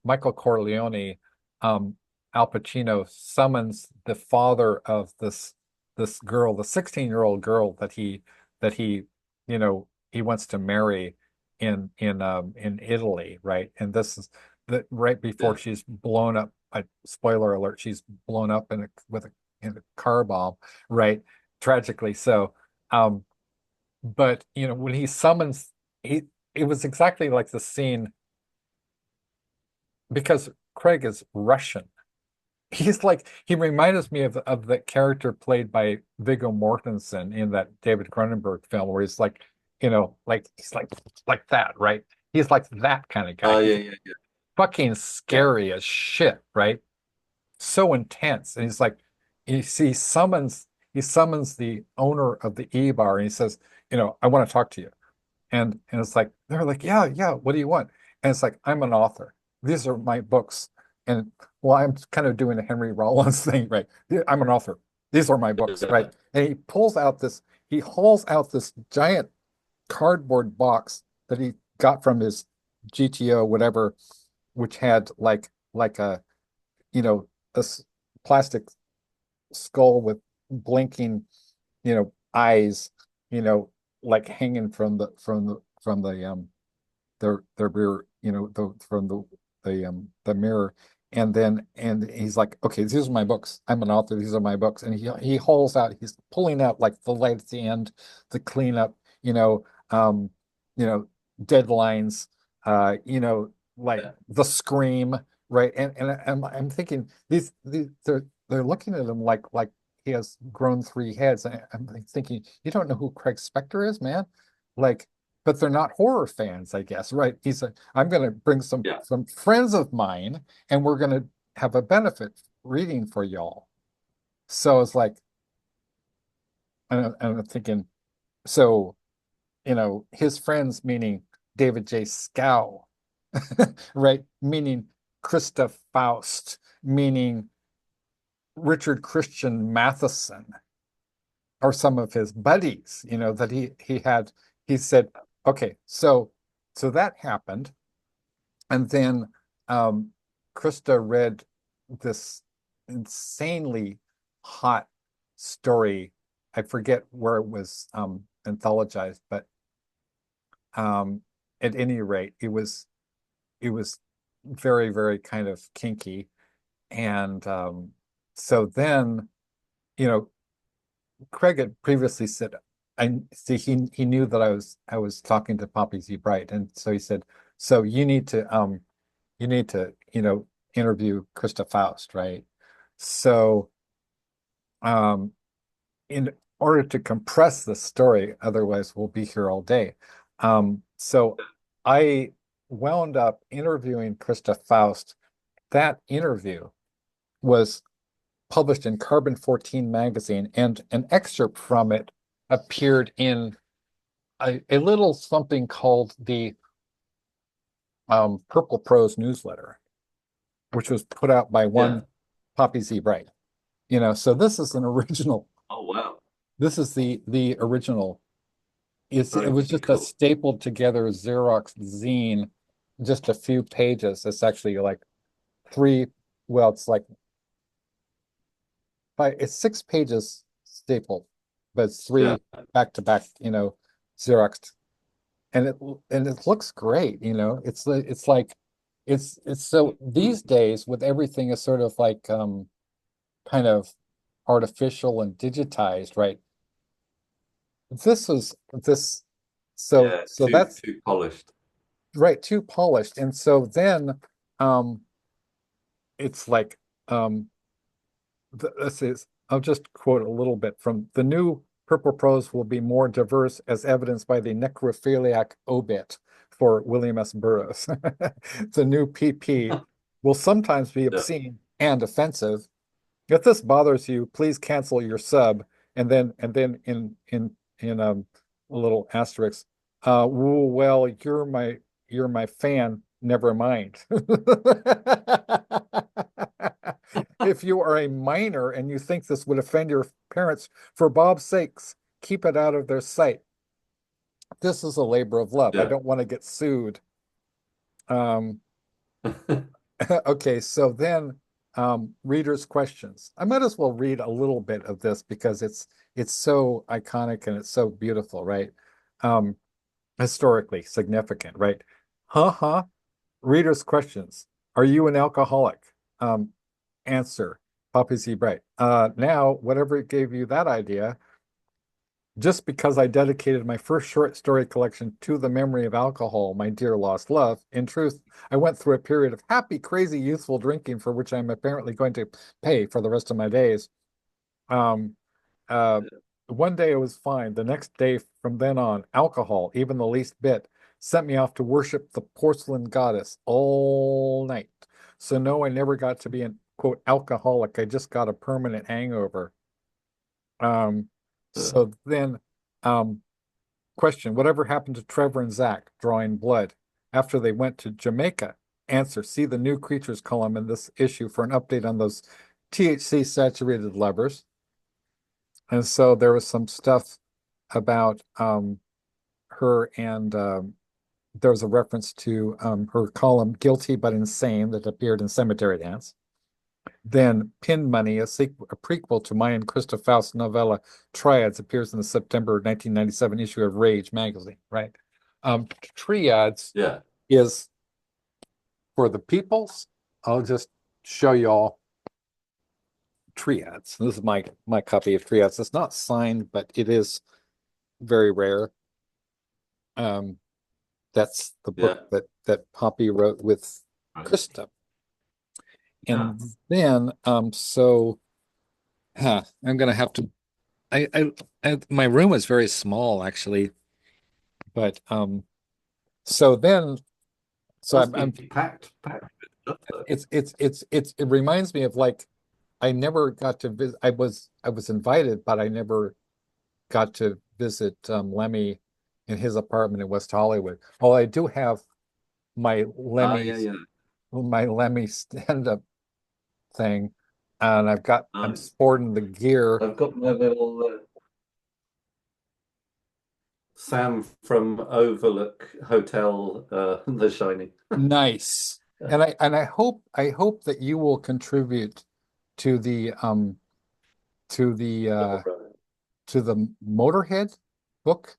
Michael Corleone, Al Pacino summons the father of this girl, the 16-year-old girl that he he wants to marry in Italy, right? And this is right before Yeah. she's blown up. Spoiler alert: she's blown up in a car bomb, right? Tragically so. Um, but when he summons, it was exactly like the scene because Craig is Russian. He reminds me of that character played by Viggo Mortensen in that David Cronenberg film where he's like, like he's like that, right? He's like that kind of guy. Oh He's yeah, yeah, yeah, fucking yeah. scary as shit, right? So intense. And he's like, he summons the owner of the E bar and he says, "I want to talk to you." And it's like they're like, "Yeah, yeah, what do you want?" And it's like, "I'm an author. These are my books." and well, I'm kind of doing a Henry Rollins thing, right? Yeah, I'm an author. These are my books, right? Yeah. And he hauls out this giant cardboard box that he got from his GTO, whatever, which had like a, you know, plastic skull with blinking, eyes, you know, like hanging from the their rear, from the mirror. And he's like, okay, these are my books. I'm an author. These are my books. And he's pulling out like the light at the end, the cleanup, you know, um, you know, deadlines, like Yeah. the scream, right? And I'm thinking they're looking at him like he has grown three heads. And I'm thinking, you don't know who Craig Spector is, man? Like, but they're not horror fans, I guess, right? I'm going to bring some Yeah. some friends of mine, and we're going to have a benefit reading for y'all. So it's like, and I'm thinking, so his friends, meaning David J. Scow, right? Meaning Krista Faust, meaning Richard Christian Matheson, are some of his buddies, that he had. He said, okay, so that happened. And then um, Krista read this insanely hot story. I forget where it was anthologized, but um, at any rate, it was very, very kind of kinky. And so then, you know, Craig had previously said, I see he knew that I was talking to Poppy Z. Bright, and so he said, so you need to interview Krista Faust, right? So um in order to compress the story, otherwise we'll be here all day. So I wound up interviewing Krista Faust. That interview was published in Carbon 14 magazine, and an excerpt from it appeared in a little something called the Purple Prose newsletter, which was put out by Yeah. one Poppy Z. Bright. So this is an original. Oh, wow. This is the original. It Very was just a cool. stapled together Xerox zine, just a few pages. It's actually like three, well, it's like it's 6 pages stapled, but it's Yeah. three back to back, Xeroxed. And it looks great, it's so these days with everything is sort of like kind of artificial and digitized, right? This was this so Yeah. so Too that's too polished. right, too polished. And so then um it's like um this is I'll just quote a little bit from the new Purple Prose will be more diverse as evidenced by the necrophiliac obit for William S. Burroughs. The new PP will sometimes be Yeah. obscene and offensive. If this bothers you, please cancel your sub. And then in a little asterisk, well, you're my fan. Never mind. If you are a minor and you think this would offend your parents, for Bob's sakes, keep it out of their sight. This is a labor of love. I Yeah. don't want to get sued. Um, Okay, so then readers' questions. I might as well read a little bit of this because it's so iconic and it's so beautiful, right? Um, Historically significant, right? Huh? Readers' questions. Are you an alcoholic? Answer. Poppy C. Bright. Now, whatever gave you that idea, just because I dedicated my first short story collection to the memory of alcohol, my dear lost love, in truth, I went through a period of happy, crazy, youthful drinking for which I'm apparently going to pay for the rest of my days. Um, uh, one day it was fine. The next day, from then on, alcohol, even the least bit, sent me off to worship the porcelain goddess all night. So no, I never got to be an quote alcoholic. I just got a permanent hangover. Um, so then, um, question, whatever happened to Trevor and Zach drawing blood after they went to Jamaica Answer. See the new creatures column in this issue for an update on those THC saturated lovers. And so there was some stuff about her and there was a reference to her column Guilty but Insane that appeared in Cemetery Dance. Then Pin Money, a prequel to Maya and Krista Faust's novella Triads, appears in the September 1997 issue of Rage magazine, right? Triads Yeah. is for the peoples. I'll just show you all Triads. This is my copy of Triads. It's not signed, but it is very rare. Um, that's the book Yeah. that Poppy wrote with Right. Krista. Yeah. And then I'm gonna have to my room is very small actually, but so then so Must be I'm packed with stuff though. it reminds me of like I never got to visit. I was invited, but I never got to visit Lemmy in his apartment in West Hollywood. Oh, I do have my Yeah, Lemmy's yeah. my Lemmy stand-up thing, and I'm Nice. sporting the gear. I've got my little Sam from Overlook Hotel, The Shining. Nice. And I hope that you will contribute to to the uh Right. to the Motorhead book.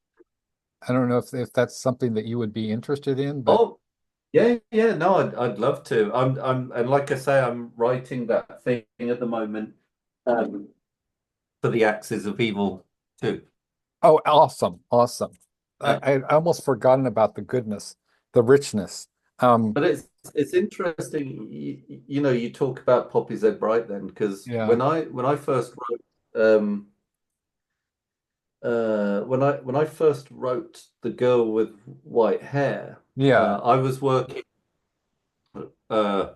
I don't know if that's something that you would be interested in, but Oh, yeah, yeah. No, I'd love to. And like I say, I'm writing that thing at the moment, um, for the Axis of Evil too. oh, awesome, awesome. I, Yeah. I almost forgotten about the goodness, the richness. Um, But it's interesting, you know, you talk about Poppy Z. Bright then, because yeah, when I first wrote when I first wrote The Girl with White Hair, yeah. I was working uh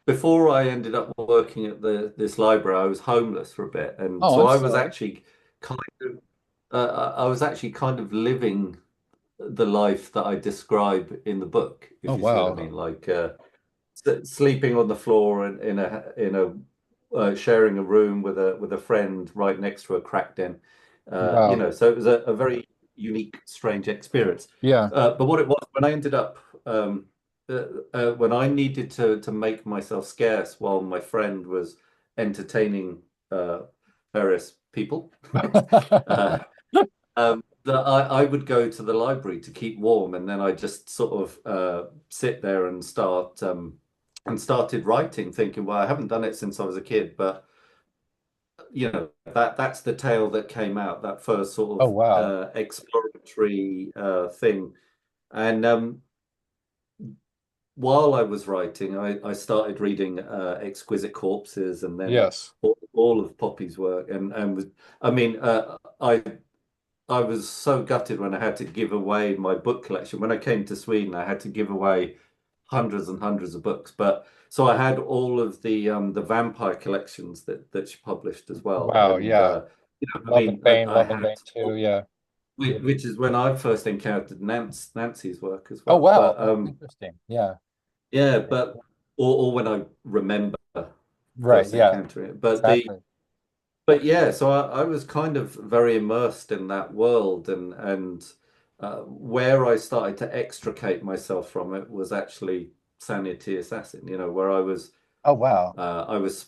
before I ended up working at the this library, I was homeless for a bit, and Oh, so I'm I was sorry. actually kind of I was actually kind of living the life that I describe in the book, Oh, if you see what I wow. mean, like sleeping on the floor in a sharing a room with a friend right next to a crack den. You Wow. know, so it was a very unique, strange experience. Yeah. But what it was when I ended up when I needed to make myself scarce while my friend was entertaining various people. uh, that I would go to the library to keep warm, and then I just sort of sit there and started writing, thinking, well, I haven't done it since I was a kid, but you know that's the tale that came out, that first sort Oh, of wow. exploratory thing. And while I was writing, I started reading Exquisite Corpses, and then Yes. all of Poppy's work, I mean, I was so gutted when I had to give away my book collection. When I came to Sweden, I had to give away hundreds and hundreds of books. But so I had all of the vampire collections that she published as well. Wow. And Yeah. I mean, I Love and had, Bane too. Yeah. which is when I first encountered Nancy's work as Oh, well. wow. But That's interesting. Yeah. yeah, but or when I remember Right. first Yeah. encountering it. Exactly. But yeah, so I was kind of very immersed in that world, and where I started to extricate myself from it was actually Sanity Assassin, you know, where Oh, wow. I was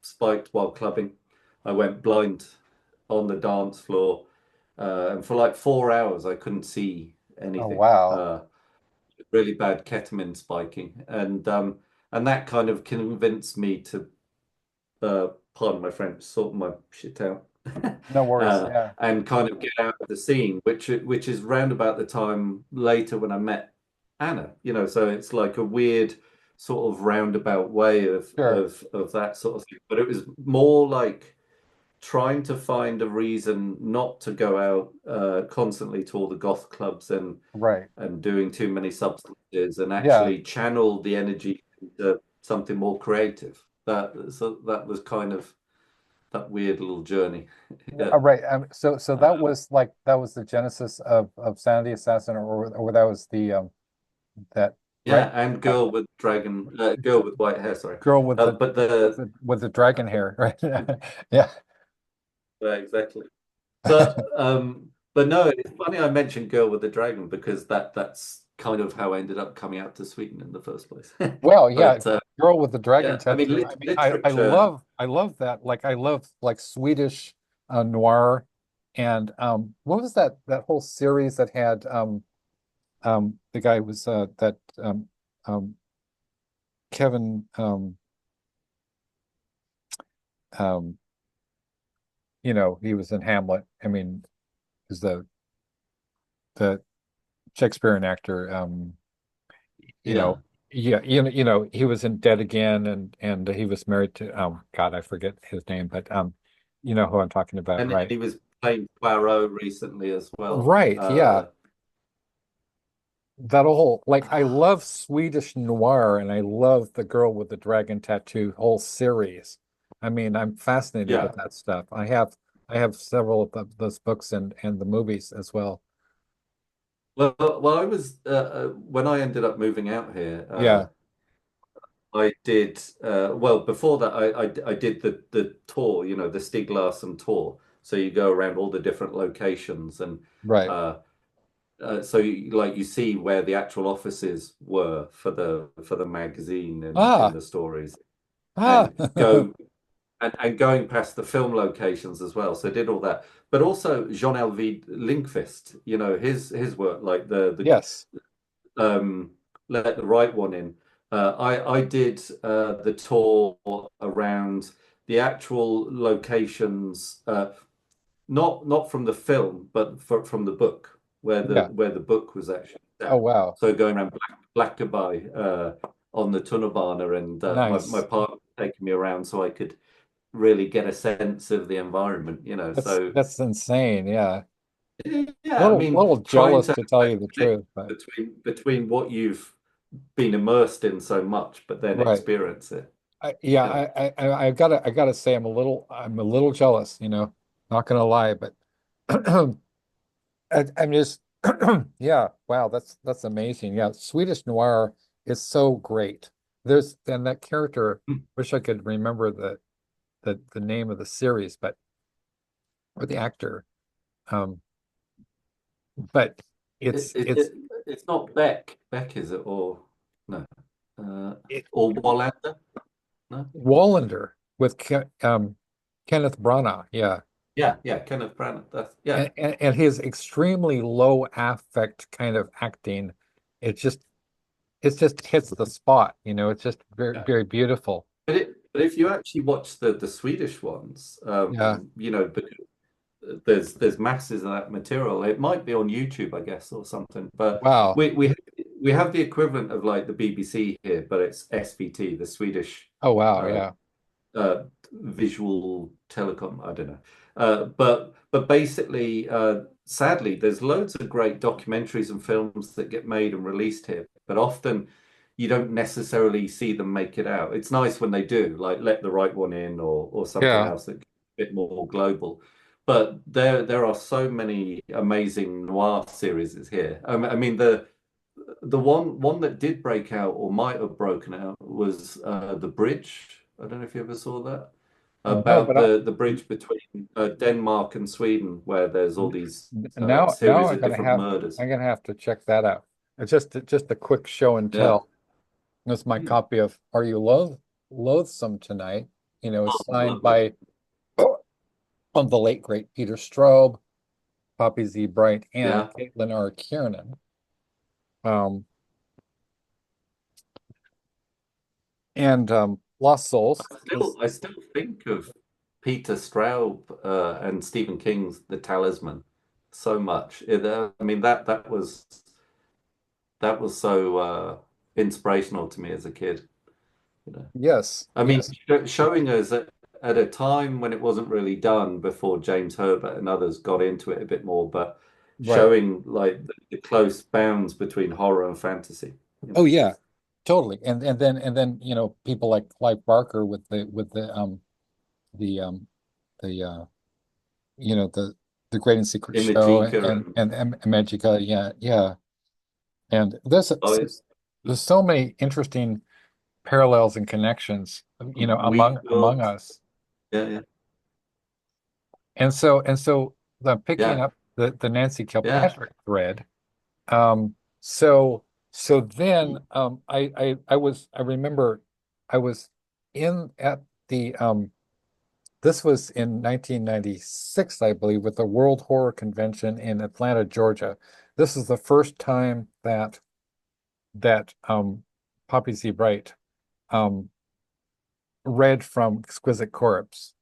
spiked while clubbing. I went blind on the dance floor, and for like 4 hours I couldn't see Oh, anything. wow. Really bad ketamine spiking, and that kind of convinced me to pardon my French, sort my shit out, No worries. Yeah. and kind of get out of the scene, which is round about the time later when I met Anna. You know, so it's like a weird sort of roundabout way Sure. of that sort of thing. But it was more like trying to find a reason not to go out constantly to all the goth clubs Right. and doing too many substances, and Yeah. actually channel the energy into something more creative. That was kind of that weird little journey. Yeah. All right. So that was like that was the genesis of Sanity Assassin, or that was the that. right? Yeah, and girl with white hair. Sorry, Girl with the but the with the dragon hair, right? Yeah. exactly. But no, it's funny I mentioned Girl with the Dragon because that's kind of how I ended up coming out to Sweden in the first place. Well, yeah, But girl with the dragon yeah, I mean, tattoo. I mean, literature. I love that. Like I love like Swedish noir, and what was that whole series that had the guy was that um Kevin um he was in Hamlet. I mean, is the Shakespearean actor. You Yeah, know, yeah, he was in Dead Again, and he was married to God, I forget his name, but you know who I'm talking about, and right? he was playing Poirot recently as well. Right, yeah. That whole like I love Swedish noir and I love The Girl with the Dragon Tattoo whole series. I mean, I'm fascinated with Yeah. that stuff. I have several of those books and the movies as well. Well, I was when I ended up moving out here. Yeah, I did well before that. I did the tour, the Stieg Larsson tour. So you go around all the different locations, and right. uh, so you see where the actual offices were for the magazine and in Ah, the stories, ah, and go and going past the film locations as well. So I did all that, but also Jean Elvie Linkvist, his work, like yes, um, Let the Right One In. I did the tour around the actual locations, not from the film, but from the book, yeah. where the book was actually Oh set. wow, So going around Blackaby on the tunnelbana, and my nice. partner taking me around so I could really get a sense of the environment. So That's insane. Yeah, yeah, I mean, little trying jealous to to tell you the connect truth, but between what you've been immersed in so much, but then right. experience it. Yeah, Yeah. I gotta say I'm a little jealous, not gonna lie, but I'm just yeah, wow, that's amazing. Yeah, Swedish noir is so great. There's and that character, wish I could remember the name of the series, but or the actor. Um, but It, it's it, it's it it's not Beck. Beck is it or no? Uh, it, or Wallander? No. Wallander with Kenneth Branagh, yeah. Yeah, yeah. Kenneth Branagh. That's yeah. And his extremely low affect kind of acting, it just it just hits the spot, it's just very Yeah. very beautiful. But if you actually watch the Swedish ones, Yeah. because there's masses of that material. It might be on YouTube, I guess, or something. But Wow. we have the equivalent of like the BBC here, but it's SVT, the Swedish Oh wow, uh, yeah. visual telecom. I don't know, but basically, sadly, there's loads of great documentaries and films that get made and released here, but often you don't necessarily see them make it out. It's nice when they do, like Let the Right One In or something Yeah. else that's a bit more global. But there are so many amazing noir series here. I mean the one that did break out or might have broken out was The Bridge. I don't know if you ever saw that. No, About but the bridge between Denmark and Sweden, where there's all these now series of different murders. I'm gonna have to check that out. It's just a quick show and Yeah. tell. That's my copy of Are You Loathsome Tonight? Oh, It's signed lovely. by the late great Peter Straub, Poppy Z. Bright, and Yeah. Caitlin R. Kiernan. Um, and Lost Souls is I still think of Peter Straub and Stephen King's The Talisman so much. I mean that was so inspirational to me as a kid. You know. yes, I mean, yes, showing us at a time when it wasn't really done before James Herbert and others got into it a bit more, but right. showing like the close bounds between horror and fantasy. You Oh know. yeah, totally. And then people like Clive Barker with the the the Great and Secret Show Imagika and Magica, yeah, yeah. And there's and there's so many interesting parallels and connections, We among Cook. us. Yeah, yeah, And so the picking yeah, up the Nancy yeah. Kilpatrick thread. Um, so so then I remember I was in at the this was in 1996, I believe, with the World Horror Convention in Atlanta, Georgia. This is the first time that Poppy Z. Brite um read from Exquisite Corpse.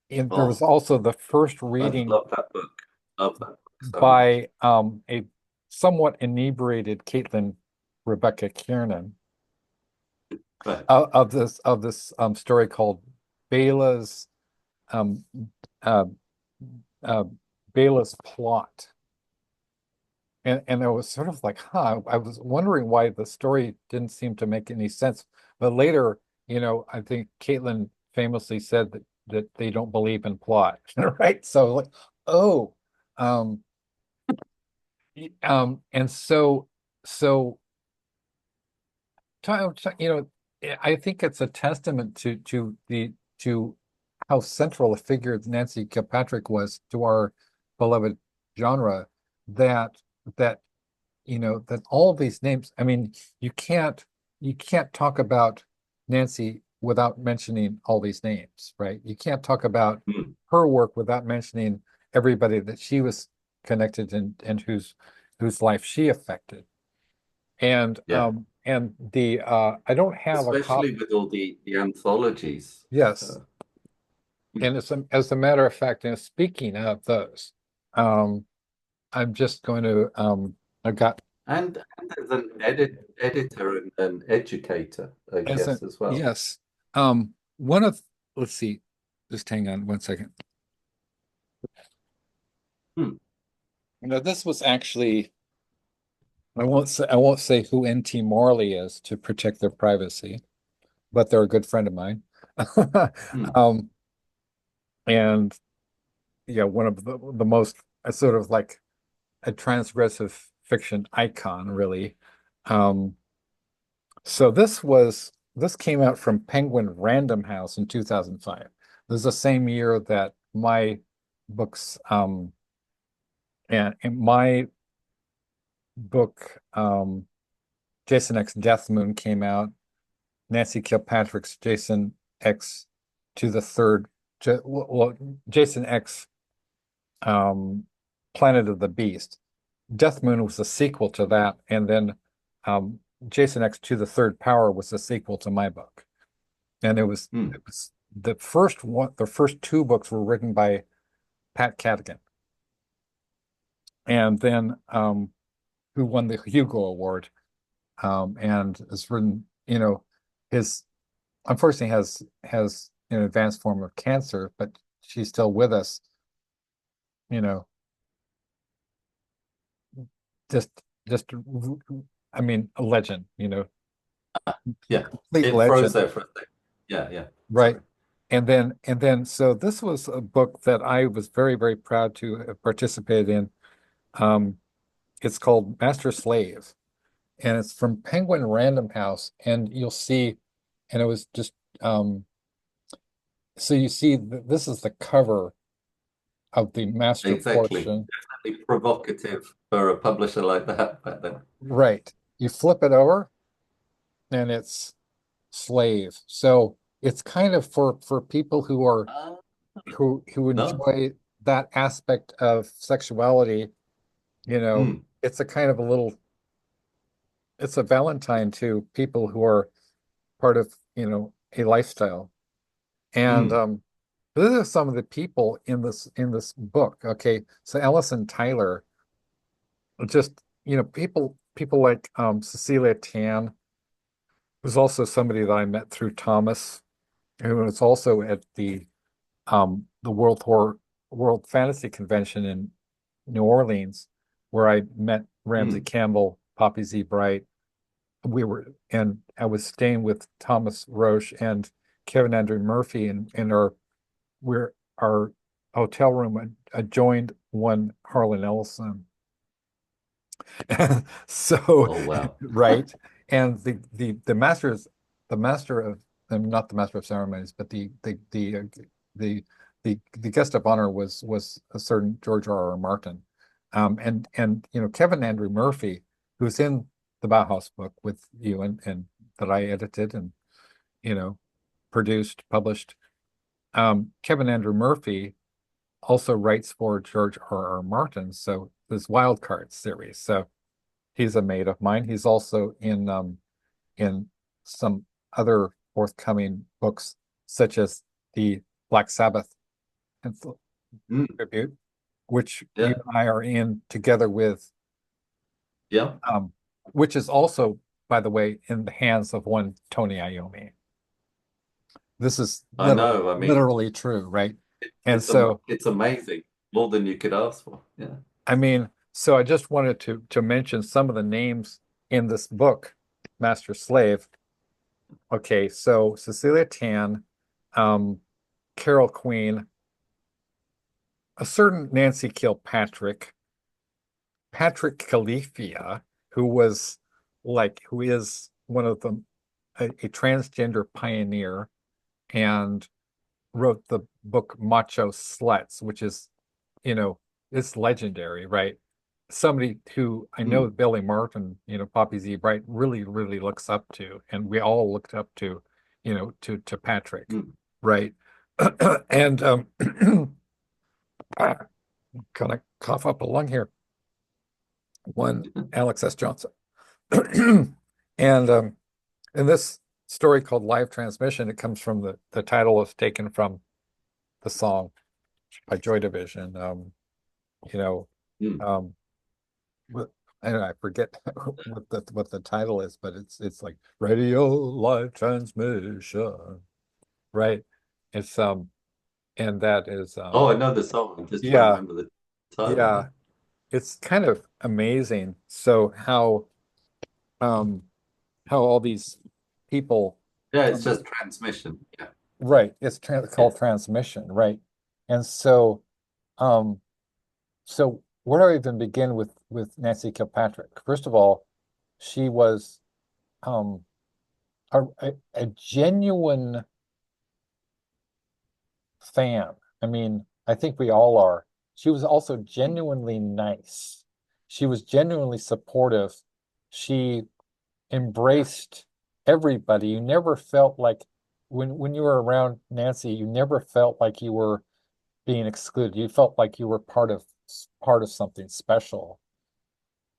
And there was Oh, also the first I reading love that book. Love that book so much. by a somewhat inebriated Caitlin Rebecca Kiernan Right. of this story called Bela's um, uh, uh, Bela's Plot. And I was sort of like, huh, I was wondering why the story didn't seem to make any sense. But later, I think Caitlin famously said that they don't believe in plot, right? So like, oh, um, and so I think it's a testament to how central a figure Nancy Kilpatrick was to our beloved genre that that that all of these names. I mean, you can't you can't talk about Nancy without mentioning all these names, right? You can't talk about Mm, her work without mentioning everybody that she was connected and whose life she affected. yeah. And the I don't have a cop. Especially with all the anthologies. Yes, Uh, mm. and as a matter of fact, speaking of those, um, I'm just going to I got And as an editor and an educator, I as a guess, as well. yes, one of let's see, just hang on one second. Hmm. This was actually I won't say who N.T. Morley is to protect their privacy, but they're a good friend of mine. Hmm. Um, and yeah, one of the most sort of like a transgressive fiction icon, really. Um, so this came out from Penguin Random House in 2005. This is the same year that my books and my book Jason X Death Moon came out. Nancy Kilpatrick's Jason X to the third, well, Jason X um, Planet of the Beast. Death Moon was a sequel to that, and then um, Jason X to the Third Power was a sequel to my book. And Hmm. it was the first one. The first two books were written by Pat Cadigan, and then who won the Hugo Award, and is written. His unfortunately has an advanced form of cancer, but she's still with us. You know, just just I mean, a legend. Yeah. Complete It froze legend. there for a second. Yeah, yeah. Right. Sorry. And then so this was a book that I was very, very proud to have participated in. Um, it's called Master Slave, and it's from Penguin Random House. And you'll see, and it was just so you see this is the cover of the master Exactly. portion. Definitely provocative for a publisher like that back then. Right. You flip it over and it's slave. So it's kind of for people Uh, who no. enjoy that aspect of sexuality. Hmm. It's a kind of a little, it's a Valentine to people who are part of, a lifestyle. And Hmm. these are some of the people in this book. Okay, so Allison Tyler, just people like Cecilia Tan, who's also somebody that I met through Thomas, who was also at the World Fantasy Convention in New Orleans, where I met Ramsey Hmm. Campbell, Poppy Z. Bright. And I was staying with Thomas Roche and Kevin Andrew Murphy, and our hotel room adjoined one Harlan Ellison. So, Oh wow. right. And the masters, the master of, not the master of ceremonies, but the the guest of honor was a certain George R. R. Martin. And Kevin Andrew Murphy, who's in the Bauhaus book with you and that I edited and you know produced, published. Kevin Andrew Murphy also writes for George R. R. Martin, so this Wild Card series. So he's a mate of mine. He's also in some other forthcoming books, such as the Black Sabbath Mm, tribute, which you yeah. and I are in together with, Yeah. um, which is also, by the way, in the hands of one Tony Iommi. This is I know. I mean, literally true, right? And so, it's amazing. More than you could ask for. Yeah. I mean, so I just wanted to mention some of the names in this book, Master Slave. Okay, so Cecilia Tan, um, Carol Queen, a certain Nancy Kilpatrick, Patrick Califia, who is one of them, a transgender pioneer, and wrote the book Macho Sluts, which is, you know, it's legendary, right? Somebody who I know Mm, Billy Martin, Poppy Z. Bright really, really looks up to, and we all looked up to, to Patrick, mm. right? And I'm gonna cough up a lung here. One Alex S. Johnson. And in this story called Live Transmission, it comes from the title is taken from the song by Joy Division. You know, Mm. um, what, I don't know, I forget what the title is, but it's like radio live transmission, right? It's and that is Oh, I know the song. I'm just trying to yeah, remember the title. Yeah. yeah. It's kind of amazing. So um how all these people Yeah, it's from just transmission. Yeah. right, it's Yeah. called transmission, right? And so um where do I even begin with Nancy Kilpatrick? First of all, she was um a genuine fan. I mean, I think we all are. She was also Mm, genuinely nice. She was genuinely supportive. She embraced everybody. You never felt like when you were around Nancy, you never felt like you were being excluded. You felt like you were part of something special.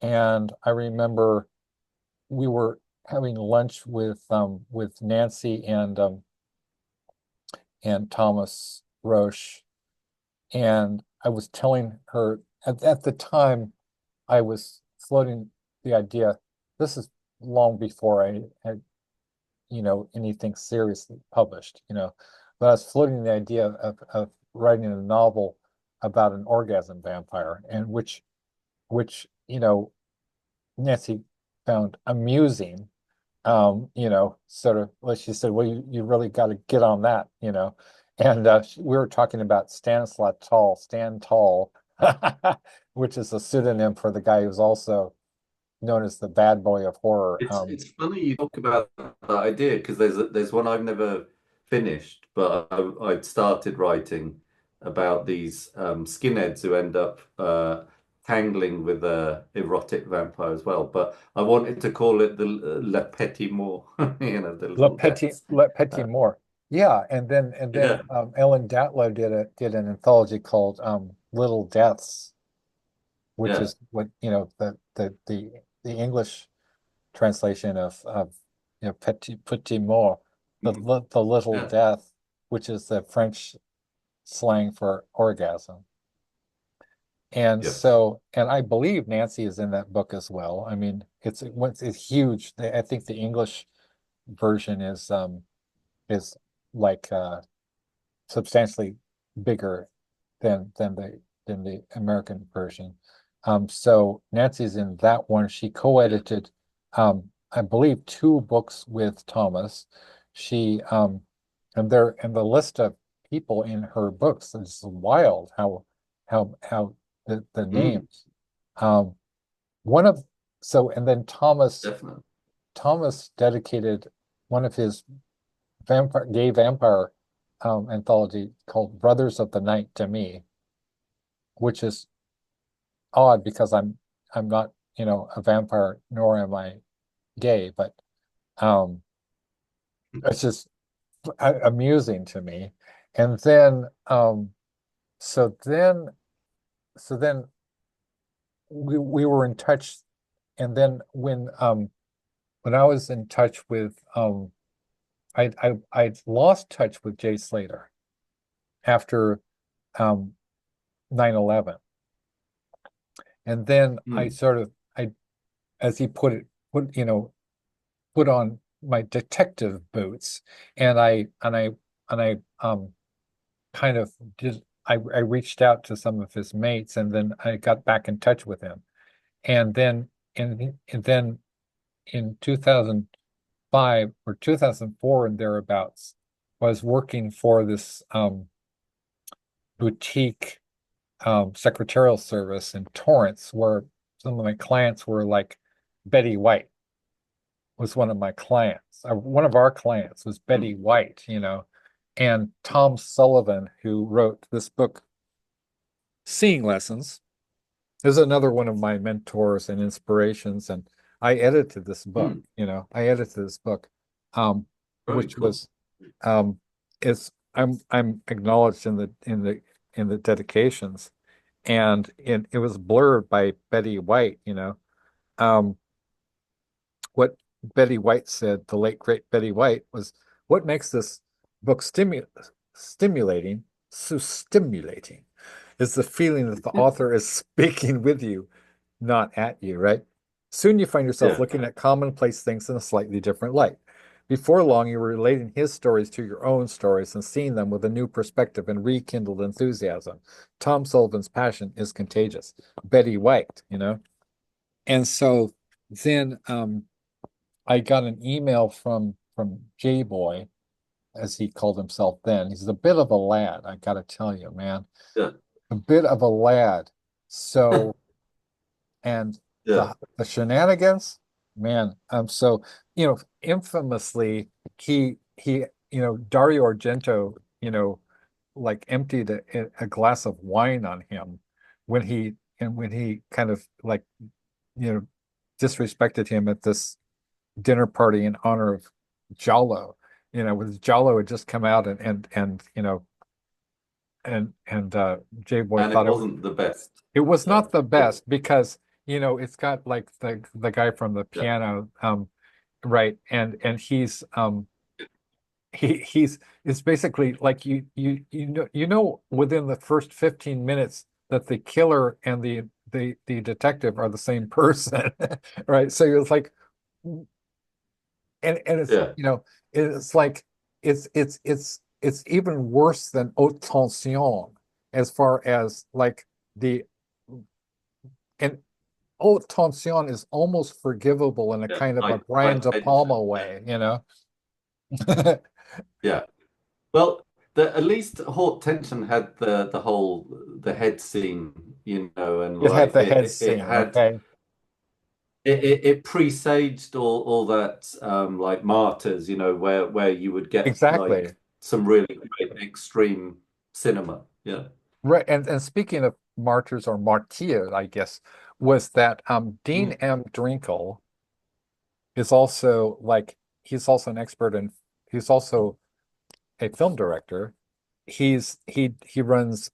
And I remember we were having lunch with Nancy and Thomas Roche. And I was telling her at the time I was floating the idea, this is long before I had, anything seriously published, but I was floating the idea of writing a novel about an orgasm vampire, and which, Nancy found amusing. Sort of, well, she said, well, you really got to get on that, And we were talking about Stanislaw Tall, Stan Tall, which is a pseudonym for the guy who's also known as the bad boy of horror. It's funny you talk about that idea because there's one I've never finished, but I'd started writing about these skinheads who end up tangling with a erotic vampire as well. But I wanted to call it the Le Petit Mort, the little deaths. Le Petit Uh, Mort. Yeah, and then yeah, Ellen Datlow did an anthology called Little Deaths, which yeah, is what, the English translation of petit mort, mm, the little yeah, death, which is the French slang for orgasm. And yes, so, and I believe Nancy is in that book as well. I mean, it's huge. I think the English version is like substantially bigger than the American version. So Nancy's in that one. She yeah, co-edited, I believe, two books with Thomas. She and the list of people in her books is wild. How the mm, names. Um, one of so and then definitely. Thomas dedicated one of his gay vampire anthology called Brothers of the Night to me, which is odd because I'm not, a vampire, nor am I gay, but um it's just amusing to me. And then so then so then we were in touch, and then when I was in touch with I lost touch with Jay Slater after um 9/11. And then I Mm, sort of I as he put it put on my detective boots, and I kind of did I reached out to some of his mates, and then I got back in touch with him. And then in 2005 or 2004 and thereabouts, was working for this boutique secretarial service in Torrance, where some of my clients were like Betty White was one of my clients. One of our clients was mm, Betty White, and Tom Sullivan, who wrote this book, Seeing Lessons, is another one of my mentors and inspirations. And I edited this book, mm. I edited this book, um, Very which cool. was is I'm acknowledged in the dedications, and it was blurred by Betty White, Um, what Betty White said, the late great Betty White, was what makes this book stimulating, so stimulating, is the feeling that the author is speaking with you, not at you, right? Soon you find yourself Yeah. looking at commonplace things in a slightly different light. Before long, you were relating his stories to your own stories and seeing them with a new perspective and rekindled enthusiasm. Tom Sullivan's passion is contagious. Betty White, And so then I got an email from J Boy, as he called himself then. He's a bit of a lad, I gotta tell you, man. Yeah. A bit of a lad. So, and Yeah. the shenanigans, man. So, infamously, he Dario Argento, like emptied a glass of wine on him when he kind of like, you know, disrespected him at this dinner party in honor of Jalo. With Jalo had just come out, and J Boy And it thought wasn't the best. it was Yeah. not the It, best because it's got like the guy from the yeah. piano, right, and he's it's basically like within the first 15 minutes that the killer and the detective are the same person, right? So it's like, and it's Yeah. it's like it's even worse than haute tension, as far as like the and haute tension is almost forgivable in a Yeah. kind of a Brian High De Palma tension. Yeah. way. Yeah. Well, at least Haute Tension had the whole the head scene, and It had like the head it scene, had okay? it presaged all that like Martyrs, where you would get Exactly. like some really great extreme cinema. Yeah. Right. And speaking of martyrs or martyrs, I guess, was that Dean Mm, M. Drinkle is also like he's also an expert, and he's also a film director. He runs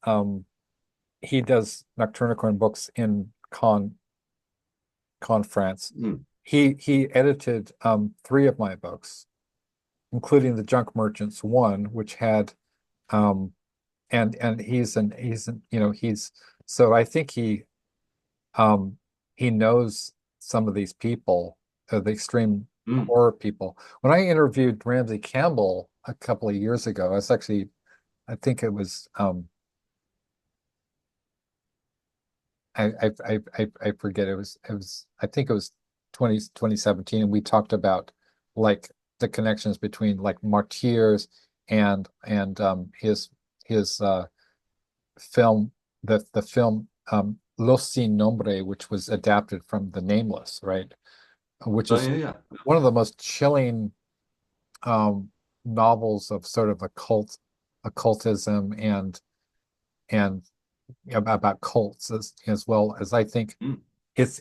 he does Nocturnicorn books in Con France. mm, He edited three of my books, including the Junk Merchants one, which had um and he's so I think he knows some of these people, the extreme mm. horror people. When I interviewed Ramsey Campbell a couple of years ago, it's actually, I think it was I forget, I think it was 2017, and we talked about like the connections between like Martyrs and his film, the film Los Sin Nombre, which was adapted from The Nameless, right? Which Oh is yeah, yeah. one of the most chilling um, novels of sort of occultism and about cults as well as I think Mm, it's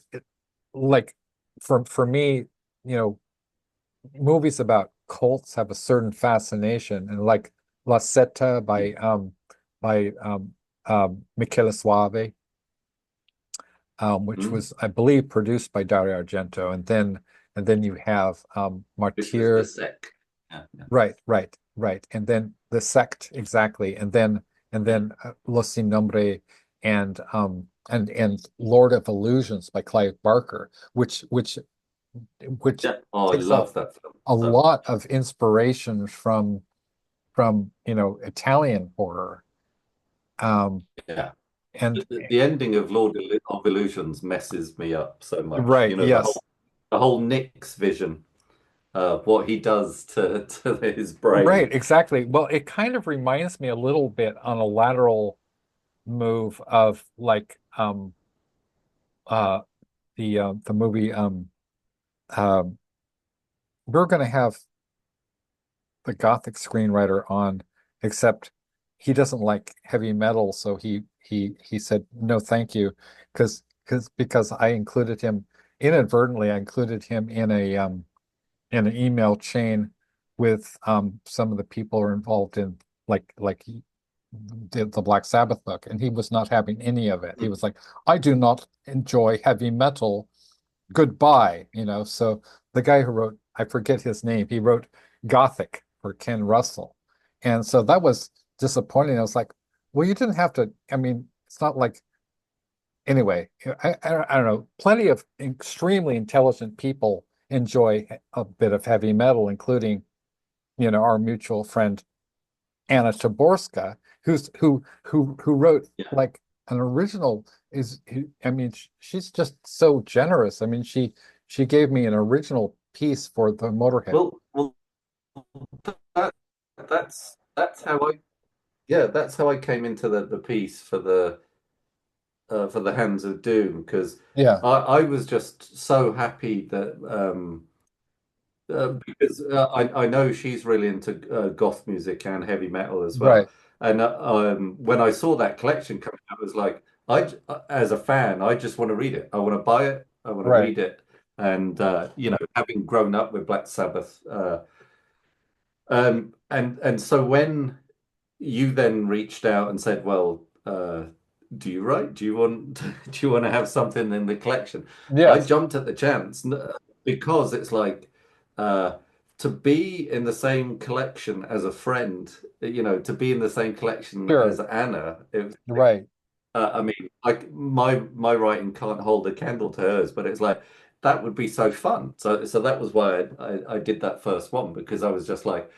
like for me, you know, movies about cults have a certain fascination, and like La Setta yeah. by Michele Soavi, which Mm. was I believe produced by Dario Argento, and then you have Which was the Martyr. sec. Yeah, yeah, Right. And then the sect, exactly. And yeah. then Los Sin Nombre and Lord of Illusions by Clive Barker, which Yeah. Oh, I takes love that film a so lot much. of inspiration from Italian horror. Um Yeah. and The ending of of Illusions messes me up so much. right, yes. The whole Nick's vision, what he does to his Right, brain. exactly. Well, it kind of reminds me a little bit on a lateral move of like uh the movie um we're going to have the Gothic screenwriter on, except he doesn't like heavy metal, so he said no, thank you, because I included him inadvertently. I included him in an email chain with some of the people who are involved in the Black Sabbath book, and he was not having any of it. He Mm. was like, I do not enjoy heavy metal, goodbye, So the guy who wrote, I forget his name, he wrote Gothic for Ken Russell. And so that was disappointing. I was like, well, you didn't have to, I mean, it's not like, anyway, I don't know. Plenty of extremely intelligent people enjoy a bit of heavy metal, including, our mutual friend Anna Taborska, who wrote Yeah. like an original I mean, she's just so generous. I mean, she gave me an original piece for the Motorhead. Well, that, that's how I yeah, that's how I came into the piece for the Hands of Doom because Yeah, I was just so happy that because I know she's really into goth music and heavy metal as well. right, And when I saw that collection coming out, I was like, as a fan, I just want to read it. I want to buy it. I want to right. read it. And having grown up with Black Sabbath, and so when you then reached out and said, "Well, do you write? Do you want do you want to have something in the collection?" I Yes, jumped at the chance because it's like uh, to be in the same collection as a friend, to be in the same collection sure, as Anna. It was like, right. I mean, like my writing can't hold a candle to hers, but it's like that would be so fun. So that was why I did that first one because I was just like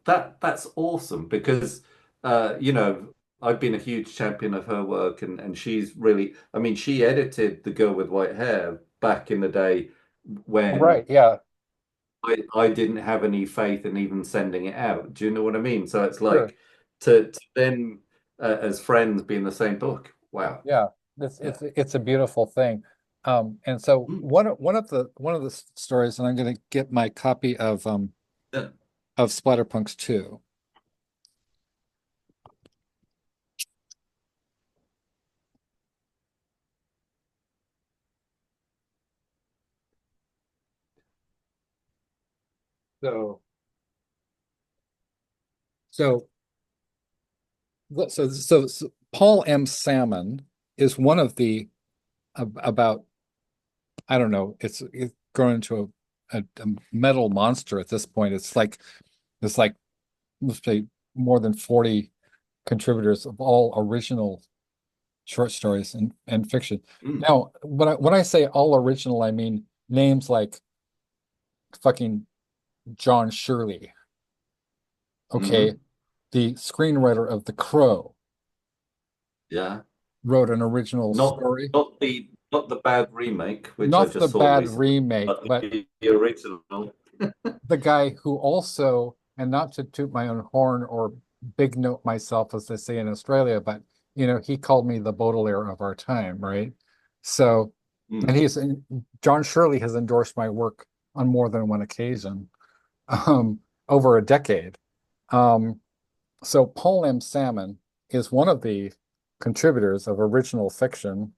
that's awesome because I've been a huge champion of her work and she's really I mean she edited The Girl with White Hair back in the day Right, when yeah, I didn't have any faith in even sending it out. Do you know what I mean? So it's sure. like to then as friends be in the same book. Wow. Yeah. It's Yeah. it's it's a beautiful thing. And so Mm. one of the stories, and I'm going to get my copy Yeah. of Splatterpunks 2. So so so Paul M. Salmon is one of the about I don't know, it's grown into a metal monster at this point. It's like let's say more than 40 contributors of all original short stories and fiction. Mm. Now, when I say all original, I mean names like fucking John Shirley. Okay, Hmm. the screenwriter of The Crow Yeah. wrote an original story. Not the bad remake, which I Not the just saw bad recently, remake, but but the original. the guy who also, and not to toot my own horn or big note myself, as they say in Australia, but he called me the Baudelaire of our time, right? So, and Mm. John Shirley has endorsed my work on more than one occasion, um, over a decade. Um, so Paul M. Salmon is one of the contributors of original fiction.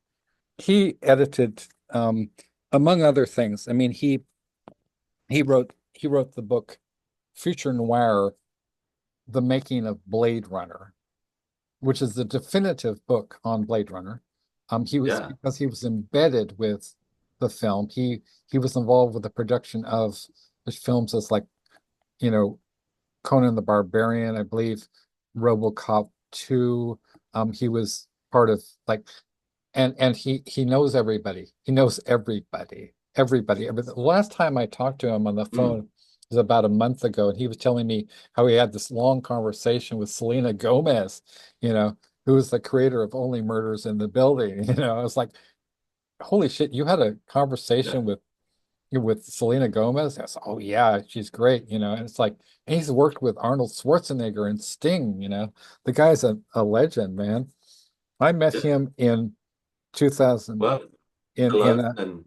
He edited, among other things. I mean, he wrote the book Future Noir: The Making of Blade Runner, which is the definitive book on Blade Runner. He was Yeah. because he was embedded with the film. He was involved with the production of the films as like, you know, Conan the Barbarian, I believe, RoboCop 2. He was part of like, and he knows everybody. He knows everybody. Everybody. I mean, the last time I talked to him on the Mm. phone was about a month ago, and he was telling me how he had this long conversation with Selena Gomez, you know, who is the creator of Only Murders in the Building. I was like, holy shit, you had a Yeah. conversation with Selena Gomez? I said, oh yeah, she's great, and it's like, and he's worked with Arnold Schwarzenegger and Sting, the guy's a legend, man. I met Yeah. him in 2000 Well, in Stallone a and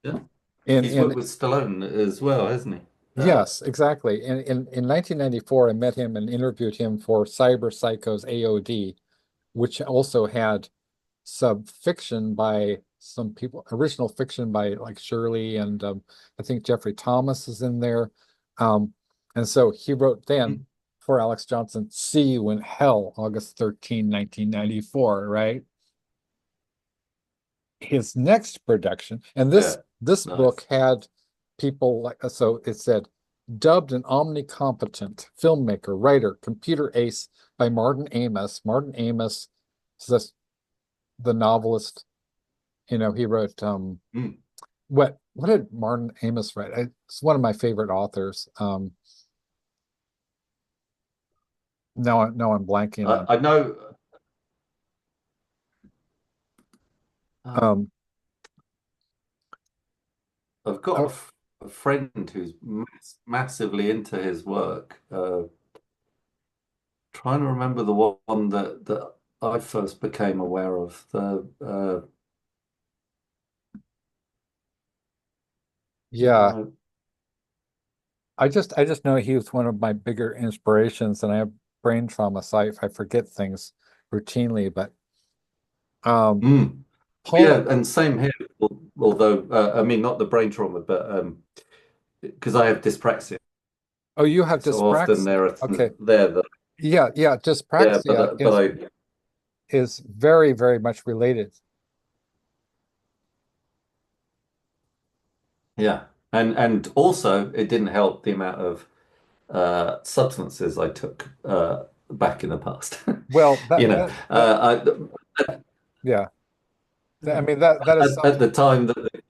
yeah, in he's worked in with Stallone as well, hasn't he? yes, exactly. In 1994, I met him and interviewed him for Cyber Psycho's AOD, which also had sub fiction by some people, original fiction by like Shirley, and I think Jeffrey Thomas is in there. Um, and so he wrote Mm. then for Alex Johnson, See You in Hell, August 13, 1994, right? His next production, and this Yeah, this book nice. had people like, so it said, dubbed an omnicompetent filmmaker, writer, computer ace by Martin Amis. Martin Amis is the novelist. He wrote, Mm. what did Martin Amis write? It's one of my favorite authors. No, I'm blanking on. I know. Um, Um, I've got oh, a friend who's massively into his work. Trying to remember the one that I first became aware of. The yeah, uh, I just know he was one of my bigger inspirations, and I have brain trauma, so I forget things routinely. But um, mm. Paul, Yeah, and same here. Although I mean, not the brain trauma, but because I have dyspraxia, oh, you have so often dyspraxia. there are things Okay, there that yeah, yeah, dyspraxia but is I is very, very much related. yeah, and also it didn't help the amount of substances I took back in the past. Well, You know, yeah, I mean that is at something, the time that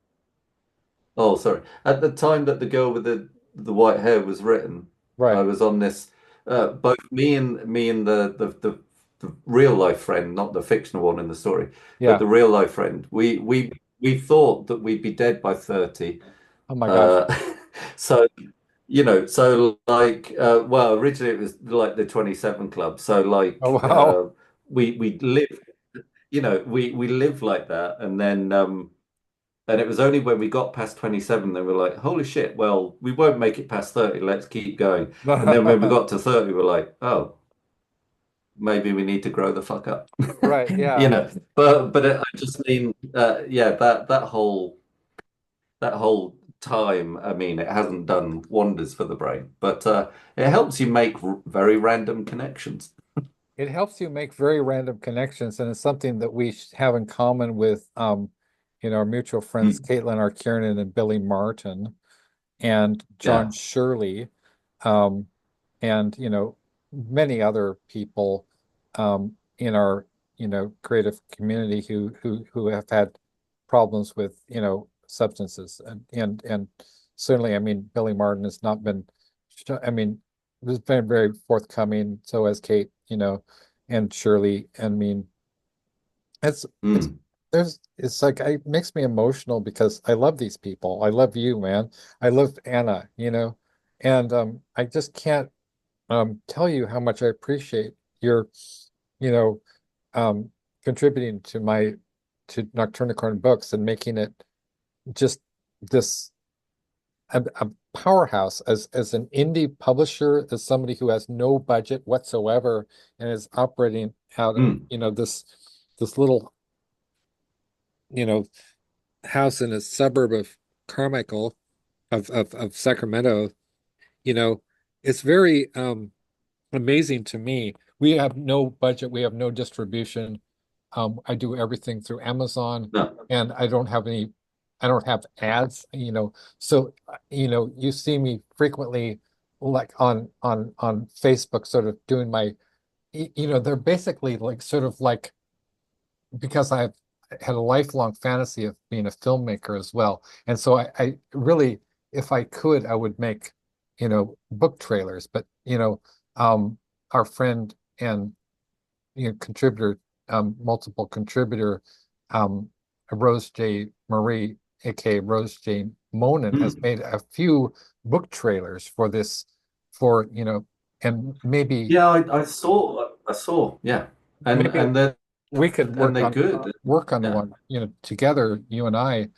oh sorry, at the time that the girl with the white hair was written, I right? was on this. Both me and the real life friend, not the fictional one in the story, but Yeah. the real life friend. We thought that we'd be dead by 30. Oh my gosh. Uh, so so like, well, originally it was like the 27 Club. So Oh like, wow. we live, we live like that, and it was only when we got past 27 that we're like, holy shit, well, we won't make it past 30. Let's keep going. And then when we got to 30, we're like, oh, maybe we need to grow the fuck up, Right. you Yeah. know. I just mean, yeah, that whole time, I mean, it hasn't done wonders for the brain, but it helps you make very random connections. It helps you make very random connections, and it's something that we have in common with, our mutual friends, Mm. Caitlin R. Kiernan and Billy Martin and John Yeah, Shirley, um, and many other people in our creative community who have had problems with substances, and certainly, I mean, Billy Martin has not been, I mean, has been very forthcoming. So has Kate, and Shirley. I mean, it's mm, it's like, it makes me emotional because I love these people. I love you, man. I love Anna, and I just can't tell you how much I appreciate your, you know, contributing to my to Nocturnicorn Books and making it just this a powerhouse as an indie publisher, as somebody who has no budget whatsoever and is operating out of, Mm. this little, you know, house in a suburb of Carmichael of Sacramento. you know, it's very amazing to me. We have no budget, we have no distribution. I do everything through Amazon, No. and I don't have ads, So, you see me frequently like on Facebook, sort of doing they're basically like sort of like because I've had a lifelong fantasy of being a filmmaker as well. And so I really, if I could, I would make, book trailers, but our friend and contributor, multiple contributor, um, Rose J. Marie, aka Rose J. Monin, has Mm. made a few book trailers for this, for and maybe Yeah, I saw, yeah. And maybe and they're we could and they're good. work on Yeah. one, together, you and I,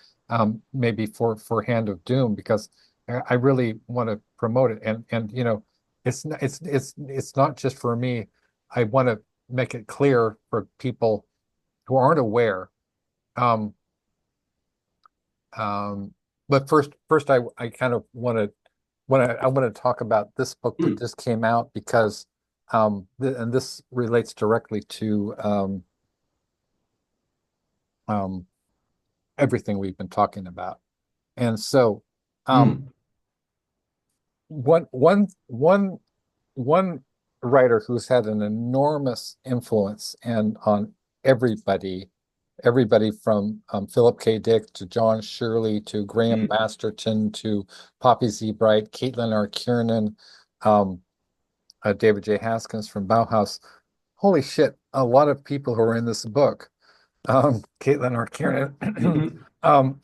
maybe for Hand of Doom, because I really want to promote it, and it's not just for me. I want to make it clear for people who aren't aware. Um, um, but first, I kind of want to talk about this book that Mm. just came out because, and this relates directly to um, everything we've been talking about. And so, um, Mm. one one one one writer who's had an enormous influence and on everybody, everybody from Philip K. Dick to John Shirley to Graham Mm. Masterton to Poppy Z. Bright, Caitlin R. Kiernan, um, David J. Haskins from Bauhaus. Holy shit, a lot of people who are in this book. Caitlin R. Kiernan, Mhm. um,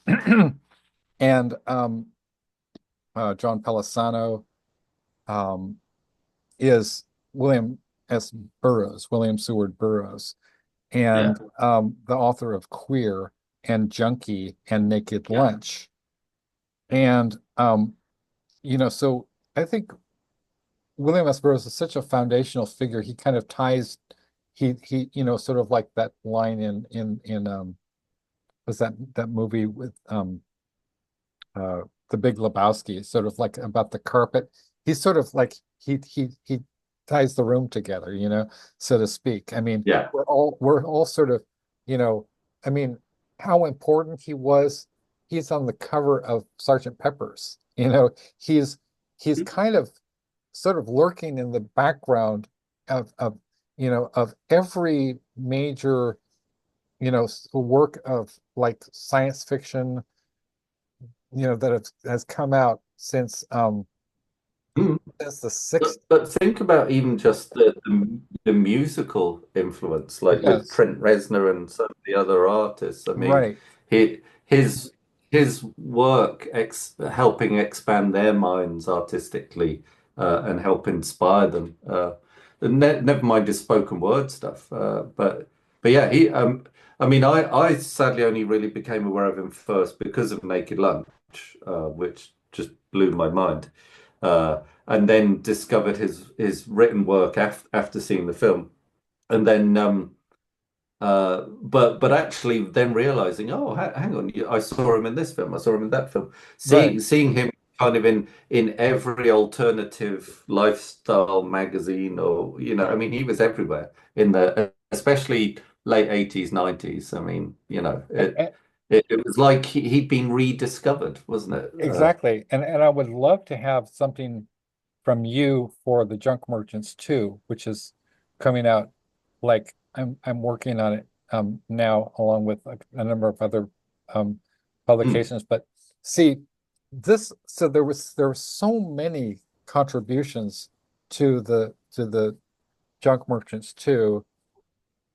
and John Pelisano, um, is William S. Burroughs, William Seward Burroughs, Yeah. and the author of Queer and Junkie and Naked Yeah. Lunch. And so I think William S. Burroughs is such a foundational figure. He kind of ties sort of like that line in was that movie with the Big Lebowski, sort of like about the carpet. He's sort of like he ties the room together, so to speak. I mean, Yeah. we're all sort of, you know, I mean, how important he was. He's on the cover of Sergeant Pepper's. He's kind of sort of lurking in the background of of every major, work of like science fiction, that has come out Mm. since the But think about even just the musical influence, like with yes, Trent Reznor and some of the other artists. I mean, right. he, his his work helping expand their minds artistically and help inspire them. And never mind his spoken word stuff. But yeah, he. I mean, I sadly only really became aware of him first because of Naked Lunch, which just blew my mind. And then discovered his written work after seeing the film, and then but actually then realizing, oh, hang on, I saw him in this film, I saw him in that film, Right. seeing him kind of in every alternative lifestyle magazine, or I mean, he was everywhere in the especially late 80s, 90s. I mean, it was like he'd been rediscovered, wasn't it? Exactly. And I would love to have something from you for the Junk Merchants too, which is coming out. Like I'm working on it now, along with a number of other um Mm, publications. But see, there were so many contributions to the Junk Merchants too,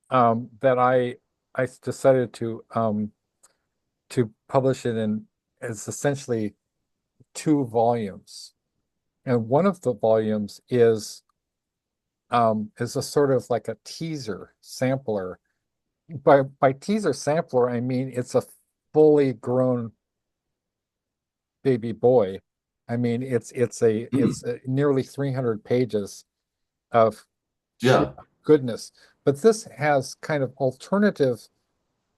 that I decided to publish it in as essentially two volumes. And one of the volumes is a sort of like a teaser sampler by teaser sampler, I mean it's a fully grown baby boy. I mean Mm, nearly 300 pages of sheer yeah. goodness. But this has kind of alternative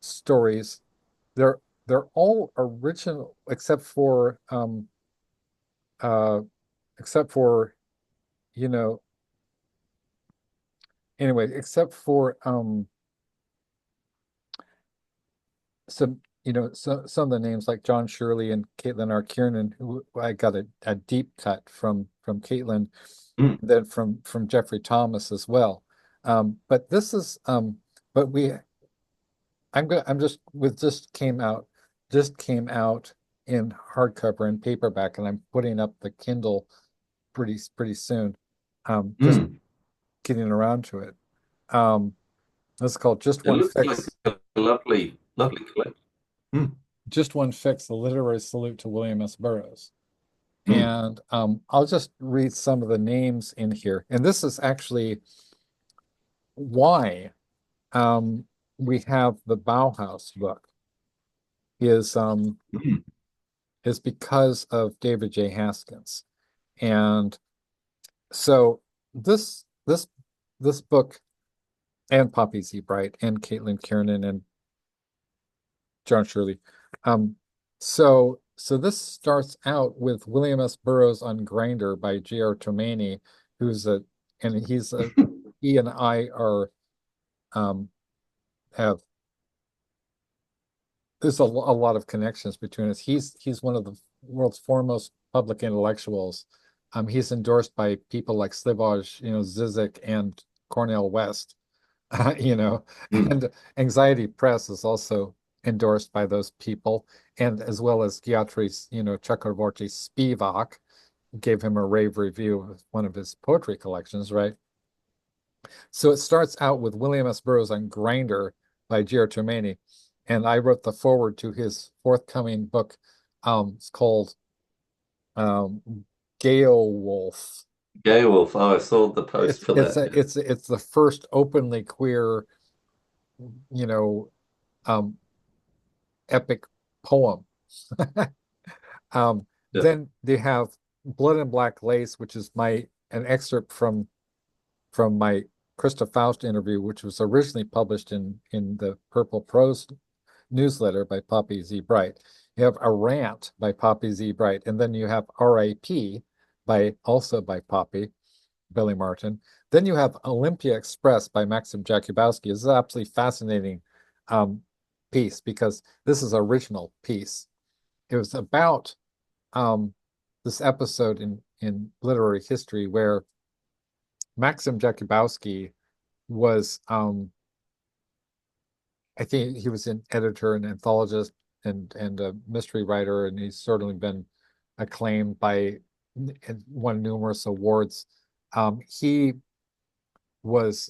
stories. They're they're all original uh except for you know anyway except for some some of the names like John Shirley and Caitlin R. Kiernan, who I got a deep cut from Caitlin, Mm, then from Jeffrey Thomas as well. But this is but we I'm just came out in hardcover and paperback, and I'm putting up the Kindle pretty soon. Just mm. getting around to it. Um, this is called Just It One looks like Fix. a lovely, lovely collection. Mm, Just One Fix, a literary salute to William S. Burroughs. mm, And I'll just read some of the names in here. And this is actually why we have the Bauhaus book is mm, is because of David J. Haskins. And so this this book and Poppy Z. Bright and Caitlin Kiernan and John Shirley. Um, so this starts out with William S. Burroughs on Grinder by J.R. Tomani, who's a and he's a he and I are um have there's a lot of connections between us. He's one of the world's foremost public intellectuals. He's endorsed by people like Slavoj, Zizek and Cornel West. mm, And Anxiety Press is also endorsed by those people, and as well as Gyatri's, Chakravorty Spivak gave him a rave review of one of his poetry collections, right? So it starts out with William S. Burroughs on Grinder by J.R. Tomani, and I wrote the foreword to his forthcoming book. It's called um, Gale Wolf. Gay Wolf. Oh, I saw the post for that. Yeah. It's the first openly queer, you know, um, epic poem. Yeah. Then they have Blood and Black Lace, which is my an excerpt from my Krista Faust interview, which was originally published in the Purple Prose newsletter by Poppy Z. Bright. You have A Rant by Poppy Z. Bright, and then you have R.I.P. by also by Poppy, Billy Martin. Then you have Olympia Express by Maxim Jakubowski. This is an absolutely fascinating um, piece because this is original piece. It was about um, this episode in literary history where Maxim Jakubowski was I think he was an editor and anthologist and a mystery writer, and he's certainly been acclaimed by and won numerous awards. He was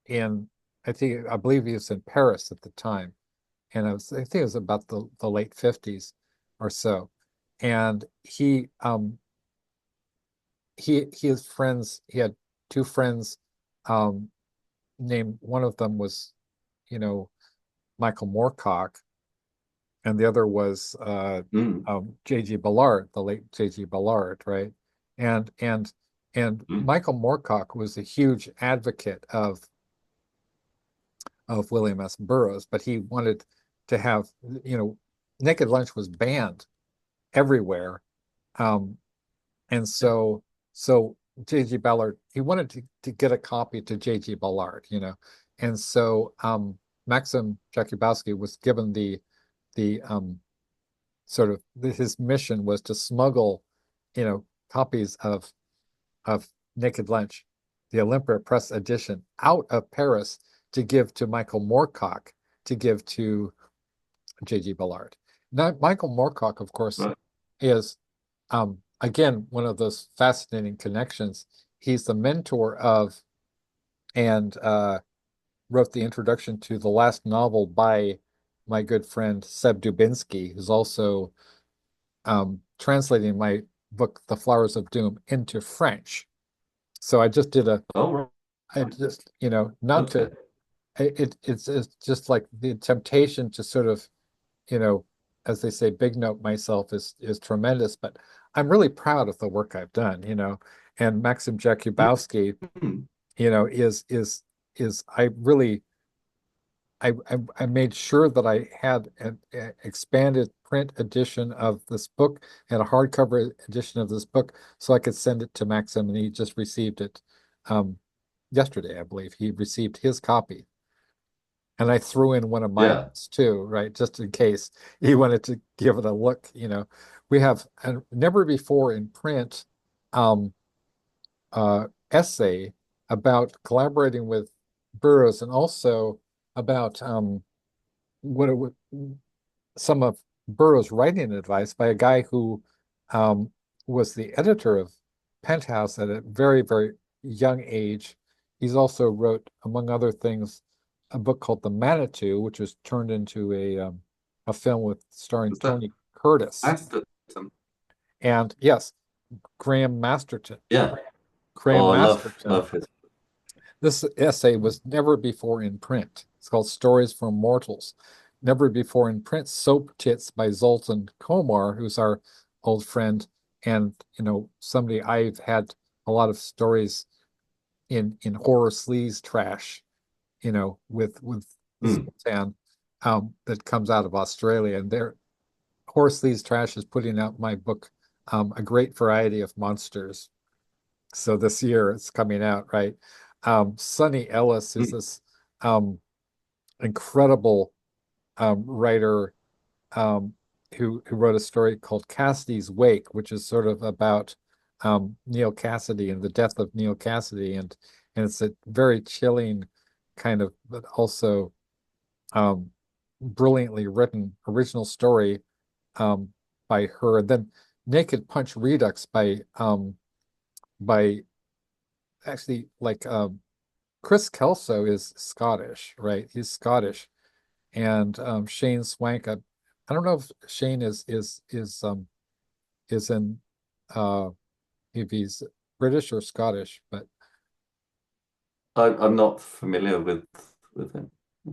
in I believe he was in Paris at the time, and I think it was about the late 50s or so. And he has friends. He had two friends. Um, named one of them was, you know, Michael Moorcock, and the other was Mm, J.G. Ballard, the late J.G. Ballard, right? And and and mm, Michael Moorcock was a huge advocate of William S. Burroughs, but he wanted to have, you know, Naked Lunch was banned everywhere. Um, And yeah. so J.G. Ballard, he wanted to get a copy to J.G. Ballard, And so Maxim Jakubowski was given the sort of his mission was to smuggle, copies of Naked Lunch, the Olympia Press edition, out of Paris to give to Michael Moorcock, to give to J.G. Ballard. Now, Michael Moorcock, of course, Right. is again one of those fascinating connections. He's the mentor of and wrote the introduction to the last novel by my good friend Seb Dubinsky, who's also translating my book, The Flowers of Doom, into French. So I just did a, Oh, right. I just, not to Okay. it's just like the temptation to sort of, you know, as they say, big note myself is tremendous, but I'm really proud of the work I've done, and Maxim Jakubowski, Mm. is I really I made sure that I had an expanded print edition of this book and a hardcover edition of this book so I could send it to Maxim, and he just received it um, yesterday, I believe. He received his copy. And I threw in one of my Yeah. books too, right? Just in case he wanted to give it a look. We have a never before in print um, essay about collaborating with Burroughs and also about what it would some of Burroughs' writing advice by a guy who um, was the editor of Penthouse at a very, very young age. He's also wrote, among other things, a book called The Manitou, which was turned into a film with starring Was that Tony Curtis. Masterton? And yes, Graham Masterton. Yeah. Graham Oh, I Masterton. love his. This essay was never before in print. It's called Stories from Mortals. Never before in print, Soap Tits by Zoltan Komar, who's our old friend, and somebody I've had a lot of stories in horror sleaze trash, with Mm. Zoltan, that comes out of Australia, and their horror sleaze trash is putting out my book, A Great Variety of Monsters. So this year it's coming out, right? Sonny Ellis is Mm. this um, incredible writer um, who wrote a story called Cassidy's Wake, which is sort of about Neil Cassidy and the death of Neil Cassidy, and it's a very chilling kind of, but also um, brilliantly written original story um, by her. And then Naked Punch Redux by actually like Chris Kelso is Scottish, right? He's Scottish, and Shane Swank. I don't know if Shane is in uh, if he's British or Scottish, but I'm not familiar with him.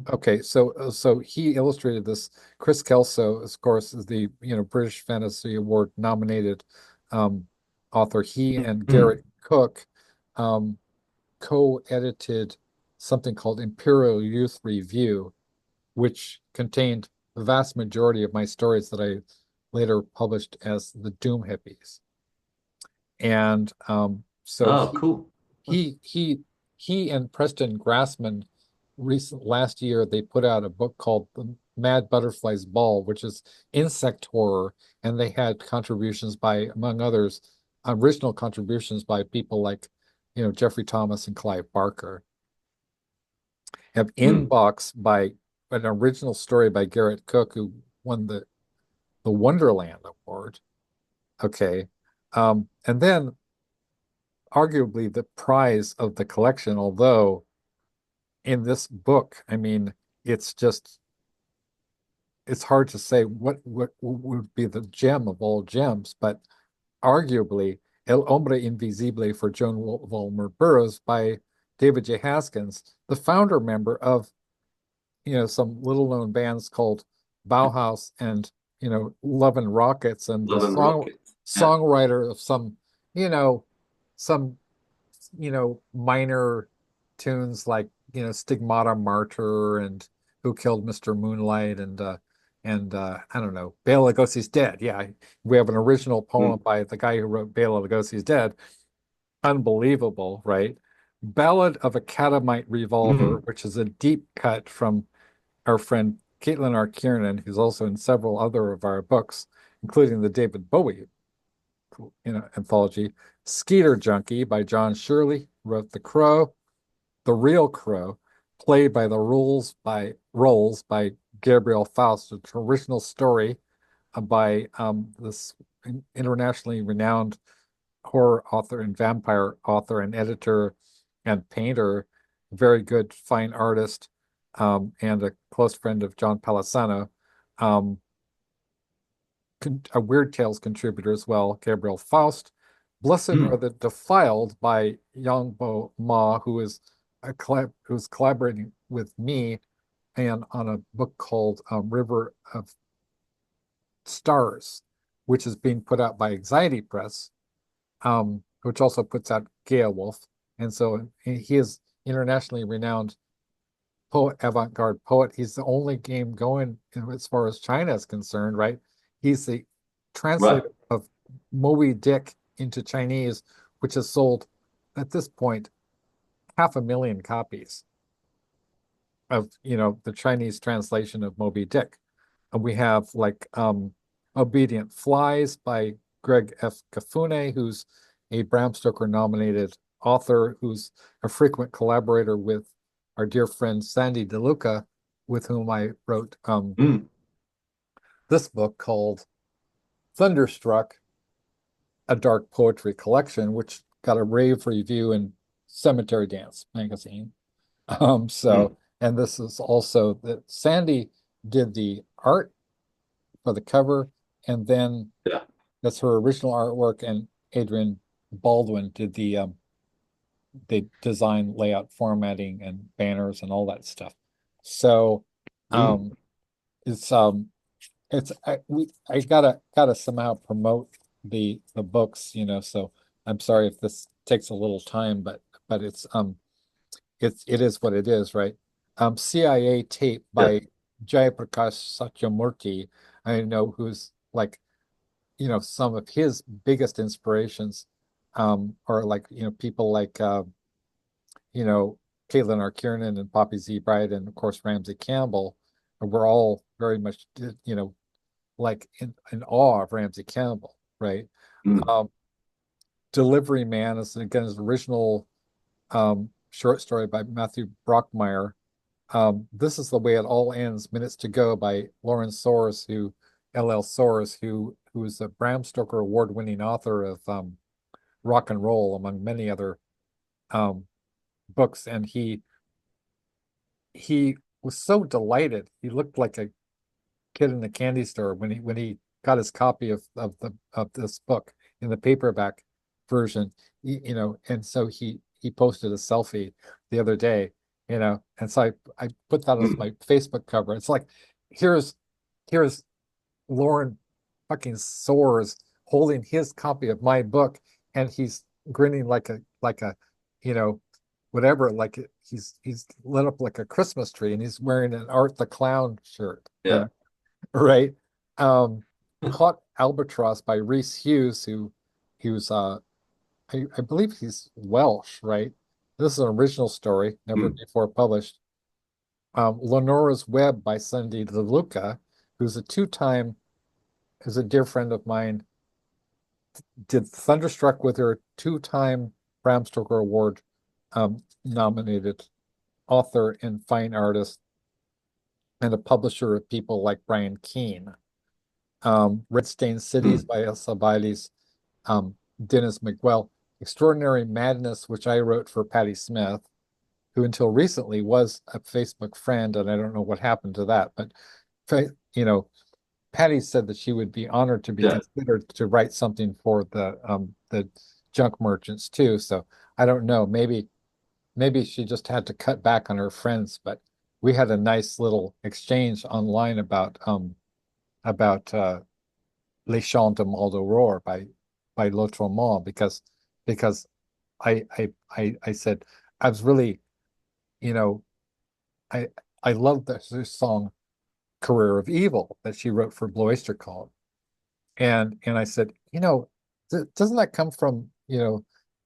okay. So he illustrated this. Chris Kelso, of course, is the British Fantasy Award nominated um, author. He and Mm. Garrett Cook um, co-edited something called Imperial Youth Review, which contained the vast majority of my stories that I later published as the Doom Hippies. And so Oh, cool. he he he and Preston Grassman last year they put out a book called The Mad Butterfly's Ball, which is insect horror, and they had contributions by, among others, original contributions by people like, Jeffrey Thomas and Clive Barker. Have Mm. Inbox by an original story by Garrett Cook, who won the Wonderland Award. Okay. And then arguably the prize of the collection, although in this book, I mean, it's just it's hard to say what would be the gem of all gems, but arguably El Hombre Invisible for Joan Volmer Burroughs by David J. Haskins, the founder member of some little known bands called Bauhaus and Love and Rockets, and the Love and Rockets. Yeah. songwriter of you know some minor tunes like Stigmata Martyr and Who Killed Mr. Moonlight and I don't know, Bela Lugosi's Dead. Yeah, we have an original poem Mm. by the guy who wrote Bela Lugosi's Dead. Unbelievable, right? Ballad of a Catamite Revolver, Mm. which is a deep cut from our friend Caitlin R. Kiernan, who's also in several other of our books, including the David Bowie, anthology. Skeeter Junkie by John Shirley, wrote The Crow. The Real Crow, played by the Rolls by Gabriel Faust, an original story by this internationally renowned horror author and vampire author and editor and painter, very good, fine artist, and a close friend of John Palisano, um, a Weird Tales contributor as well, Gabriel Faust. Blessed Are Mm. the Defiled by Yang Bo Ma, who is who was collaborating with me and on a book called River of Stars, which is being put out by Anxiety Press, which also puts out Gaia Wolf. And so he is internationally renowned poet, avant-garde poet. He's the only game going as far as China is concerned, right? He's the Right. translator of Moby Dick into Chinese, which has sold at this point 500,000 copies of, the Chinese translation of Moby Dick. And we have like Obedient Flies by Greg F. Kafune, who's a Bram Stoker nominated author who's a frequent collaborator with our dear friend Sandy DeLuca, with whom I wrote Mm. this book called Thunderstruck, a dark poetry collection, which got a rave review in Cemetery Dance magazine. Mm. And this is also that Sandy did the art for the cover, and then Yeah. that's her original artwork, and Adrian Baldwin did the design, layout, formatting, and banners and all that stuff. So Mm. um it's I gotta somehow promote the books, so I'm sorry if this takes a little time, but it is what it is, right? CIA Tape Yeah. by Jayaprakash Satyamurthy, I know, who's like, some of his biggest inspirations are like, people like you know, Caitlin R. Kiernan and Poppy Z. Bride and of course Ramsey Campbell. And we're all very much, like in awe of Ramsey Campbell, right? Mm. Um, Delivery Man is again his original short story by Matthew Brockmeyer. This is the way it all ends. Minutes to Go by Lauren Soares, LL Soares, who is a Bram Stoker award-winning author of rock and roll, among many other um, books. And he was so delighted. He looked like a kid in the candy store when he got his copy of this book in the paperback version. And so he posted a selfie the other day, and so I put that as Mm. my Facebook cover. It's like, here's here's Lauren fucking Soares holding his copy of my book, and he's grinning like a you know whatever, like he's lit up like a Christmas tree, and he's wearing an Art the Clown shirt, Yeah. right? Caught Albatross by Reese Hughes, who he was I believe he's Welsh, right? This is an original story, never Mm. before published. Lenora's Web by Cindy DeLuca, who's a two-time, is a dear friend of mine, did Thunderstruck with her, two-time Bram Stoker Award nominated author and fine artist, and a publisher of people like Brian Keene. Red Stained Cities Mm. by Elsa Biles, Dennis Miguel. Extraordinary Madness, which I wrote for Patti Smith, who until recently was a Facebook friend, and I don't know what happened to that. But you know, Patty said that she would be honored to be Yeah. considered to write something for the junk merchants too. So I don't know. Maybe she just had to cut back on her friends, but we had a nice little exchange online about Les Chants de Maldoror by L'Autrement, because I said I was really, you know I I love this song Career of Evil that she wrote for Blue Oyster Cult. And I said, doesn't that come from the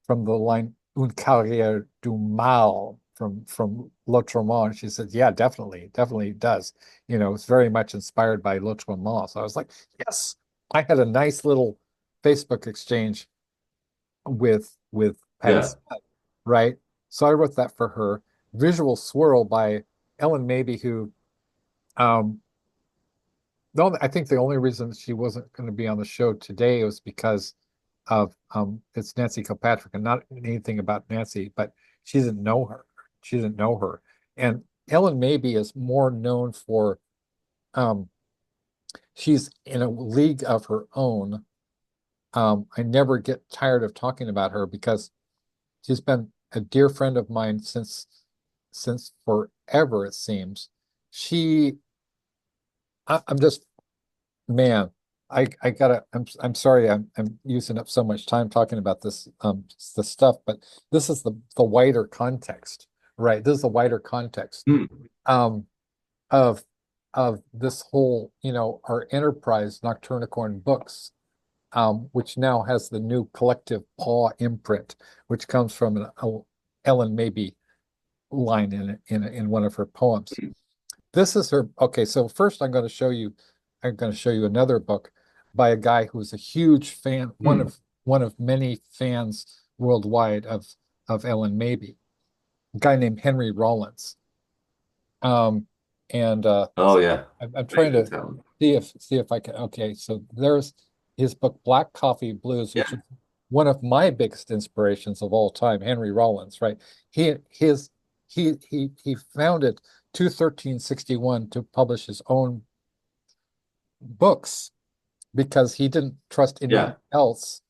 line Une carrière du mal from L'Autrement? And she said, yeah, definitely it does. It's very much inspired by L'Autrement. So I was like, yes, I had a nice little Facebook exchange with Patti Yeah. Smith, right? So I wrote that for her. Visual Swirl by Ellen Mabey, who um no, I think the only reason she wasn't going to be on the show today was because of it's Nancy Kilpatrick, and not anything about Nancy, but she didn't know her. She didn't know her. And Ellen Mabey is more known for um she's in a league of her own. I never get tired of talking about her because she's been a dear friend of mine since since forever, it seems. She, I'm just, man, I gotta, I'm sorry, I'm using up so much time talking about this stuff, but this is the wider context, right? This is the wider context. Mm. Um, of this whole, our enterprise Nocturnicorn Books, which now has the new Collective Paw imprint, which comes from a Ellen Mabie line in one of her poems. This is her. Okay, so first I'm going to show you another book by a guy who's a huge fan, Mm. one of many fans worldwide of Ellen Mabie, a guy named Henry Rollins. Um, and Oh yeah, I'm trying amazing to talent. see if I can. Okay, so there's his book Black Coffee Blues, which Yeah, is one of my biggest inspirations of all time, Henry Rollins, right? He his he founded 21361 to publish his own books because he didn't trust anyone yeah, else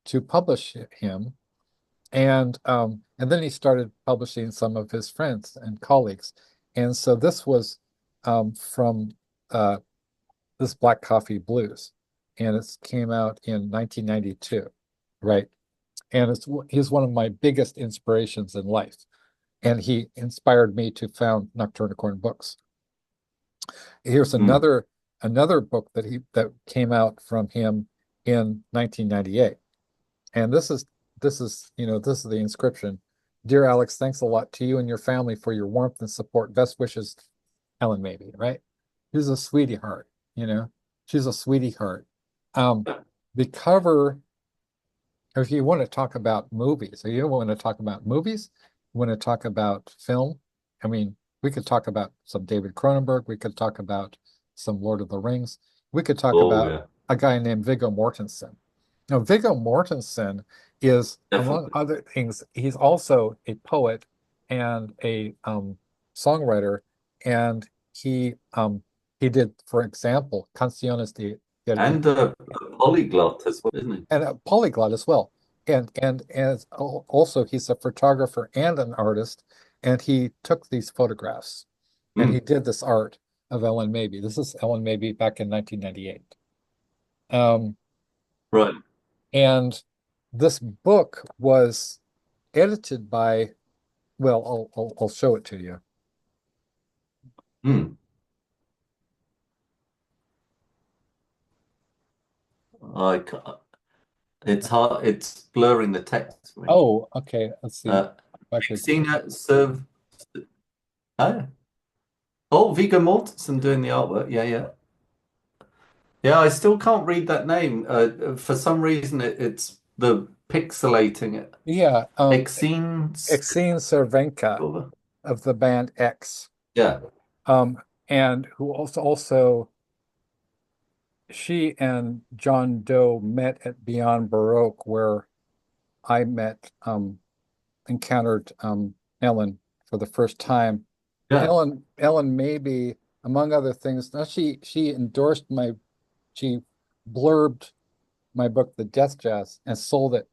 to publish him. And then he started publishing some of his friends and colleagues. And so this was from uh, this Black Coffee Blues, and it came out in 1992, right? And he's one of my biggest inspirations in life, and he inspired me to found Nocturnicorn Books. Here's mm. another book that came out from him in 1998. And this is the inscription. Dear Alex, thanks a lot to you and your family for your warmth and support. Best wishes, Ellen Mabie, right? She's a sweetie heart, you know. She's a sweetie heart. Um, the cover, if you want to talk about movies, or you don't want to talk about movies, you want to talk about film. I mean, we could talk about some David Cronenberg, we could talk about some Lord of the Rings, we could talk Oh about yeah, a guy named Viggo Mortensen. Now, Viggo Mortensen is, among definitely. other things, he's also a poet and a songwriter, and he did, for example, Canciones de And a polyglot as well, isn't he? and a polyglot as well. And as also he's a photographer and an artist, and he took these photographs and he Mm. did this art of Ellen Mabie. This is Ellen Mabie back in 1998. Um, Right. and this book was edited by, well, I'll show it to you. Mm. I ca- it's hard. It's blurring the text for me. Oh, okay. Let's see if Uh, I we've could. seen it serve. Oh, oh, Viggo Mortensen doing the artwork. Yeah, yeah, yeah. I still can't read that name. For some reason, it's the pixelating it. Yeah, Exene. Exene Cervenka of the band X, Yeah, um, and who also she and John Doe met at Beyond Baroque, where I encountered Ellen for the first time. yeah. Ellen maybe, among other things, now she endorsed she blurbed my book, The Death Jazz, and sold it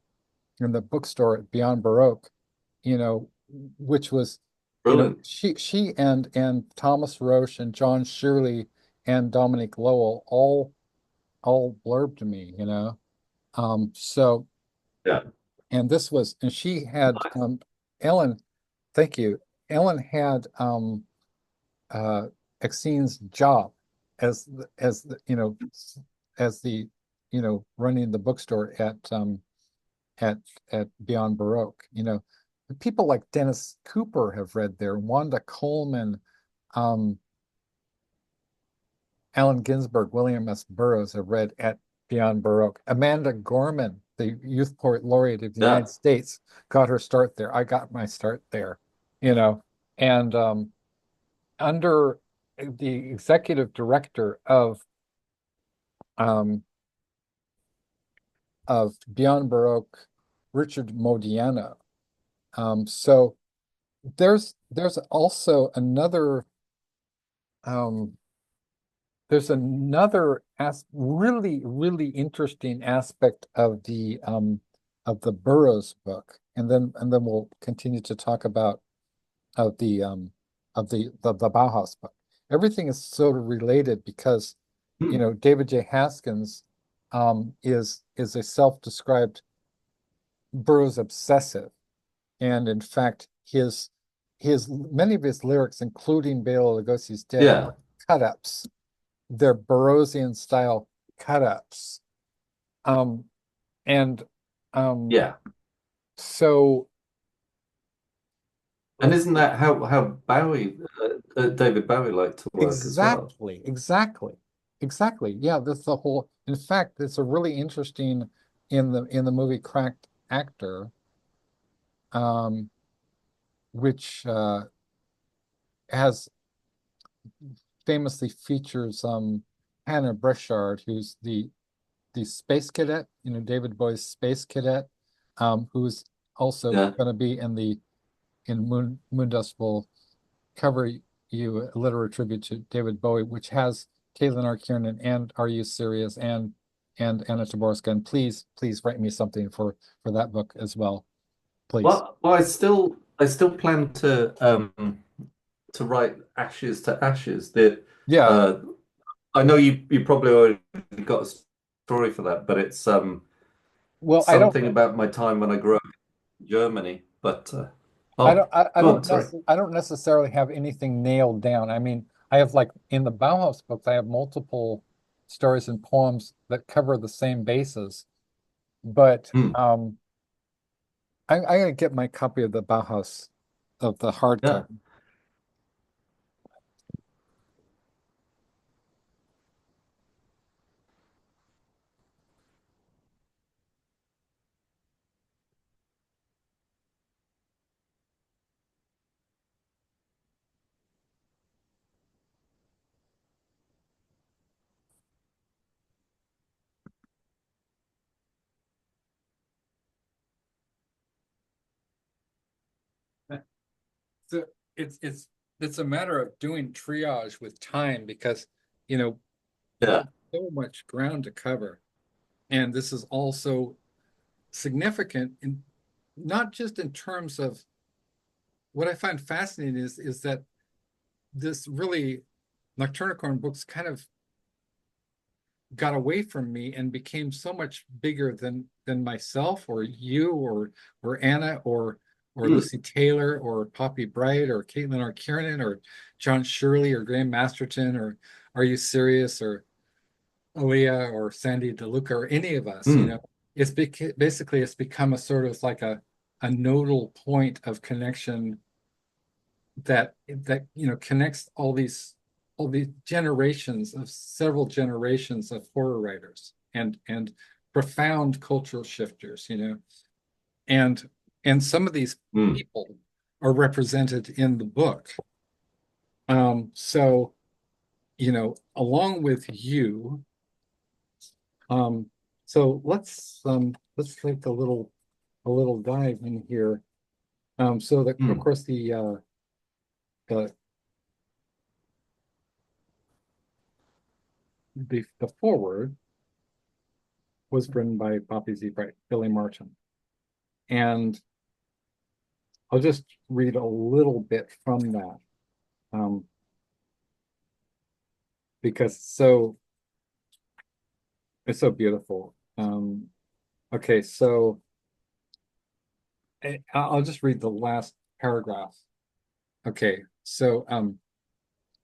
in the bookstore at Beyond Baroque, you know, which was, Brilliant. she and Thomas Roche and John Shirley and Dominic Lowell all blurbed to me, So, Yeah. and this was, and she had, Ellen, thank you. Ellen had, Exine's job as the, running the bookstore at, Beyond Baroque, people like Dennis Cooper have read there, Wanda Coleman, um, Allen Ginsberg, William S. Burroughs have read at Beyond Baroque. Amanda Gorman, the Youth Poet Laureate of the Yeah. United States, got her start there. I got my start there, you know, and under the executive director um, of Beyond Baroque, Richard Modiano. So there's also um, there's another really, really interesting aspect of the Burroughs book, and then we'll continue to talk about of the Bauhaus book. Everything is sort of related because, Hmm. David J. Haskins is a self-described Burroughs obsessive. And in fact, his many of his lyrics, including Bela Lugosi's Dead, Yeah, are cut-ups. They're Burroughsian style cut-ups. Um, and um, yeah. so And isn't that how David Bowie liked to work as well? exactly, exactly, exactly. Yeah, that's the whole. In fact, it's a really interesting in the movie Cracked Actor, um, which has famously features Hannah Breshard, who's the space cadet, David Bowie's space cadet, who's also Yeah. going to be in Moondust will cover you a literary tribute to David Bowie, which has Caitlin R. Kiernan and Are You Serious and Anna Taborska. And please write me something for that book as well, please. Well, I still plan to write Ashes to Ashes. Yeah. Uh, I know you probably already got a story for that, but it's Well, something about my time when I grew up in Germany. But oh, go on, sorry. I don't necessarily have anything nailed down. I mean, I have like in the Bauhaus books, I have multiple stories and poems that cover the same bases. But Hmm. I gotta get my copy of the Bauhaus of the Yeah. hardcover. So it's it's it's a matter of doing triage with time because you know Yeah. so much ground to cover, and this is also significant in not just in terms of what I find fascinating is that this really Nocturnicorn books kind of got away from me and became so much bigger than myself or you or Anna or Hmm. Lucy Taylor or Poppy Bright or Caitlin R. Kiernan or John Shirley or Graham Masterton or Are You Serious or Aaliyah or Sandy DeLuca or any of us, Hmm. basically it's become a sort of like a nodal point of connection that connects all these generations of several generations of horror writers and profound cultural shifters, and and some of these Hmm. people are represented in the book. So along with you, um, so let's take a little dive in here. So that of Hmm. course the the forward was written by Poppy Z. Brite, Billy Martin. And I'll just read a little bit from that um, because it's so beautiful. Okay, so I'll just read the last paragraph. Okay, so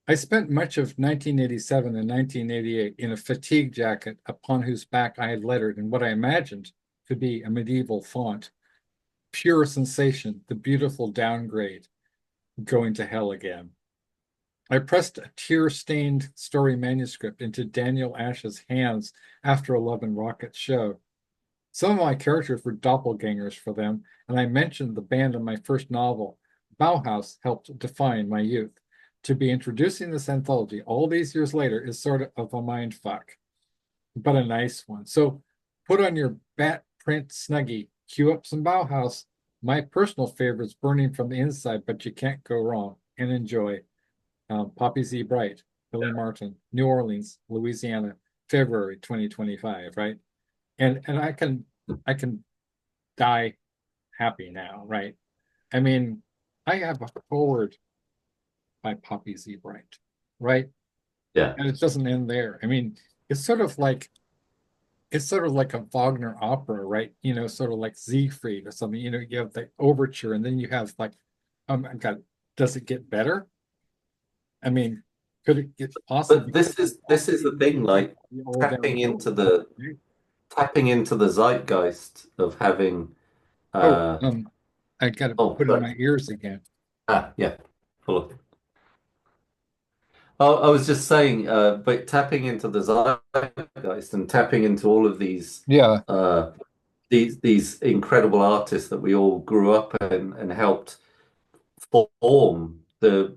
I spent much of 1987 and 1988 in a fatigue jacket upon whose back I had lettered in what I imagined to be a medieval font. Pure sensation, the beautiful downgrade, going to hell again. I pressed a tear-stained story manuscript into Daniel Ash's hands after a Love and Rockets show. Some of my characters were doppelgangers for them, and I mentioned the band in my first novel. Bauhaus helped define my youth. To be introducing this anthology all these years later is sort of a mind fuck, but a nice one. So put on your bat print snuggie, cue up some Bauhaus. My personal favorite's Burning from the Inside, but you can't go wrong, and enjoy. Poppy Z. Bright, Billy Martin, New Orleans, Louisiana, February 2025, right? And I can die happy now, right? I mean, I have a forward by Poppy Zebright, right? Yeah. And it doesn't end there. I mean, it's sort of like it's sort of like a Wagner opera, right? Sort of like Siegfried or something. You have the overture, and then you have like, God, does it get better? I mean, could it get But possibly this is the thing, like be all tapping downhill? into the tapping into the zeitgeist of having Oh, uh I got to oh put in sorry. my ears again. Yeah. Full of Oh, I was just saying, but tapping into the zeitgeist and tapping into all of Yeah, uh, these incredible artists that we all grew up and helped form the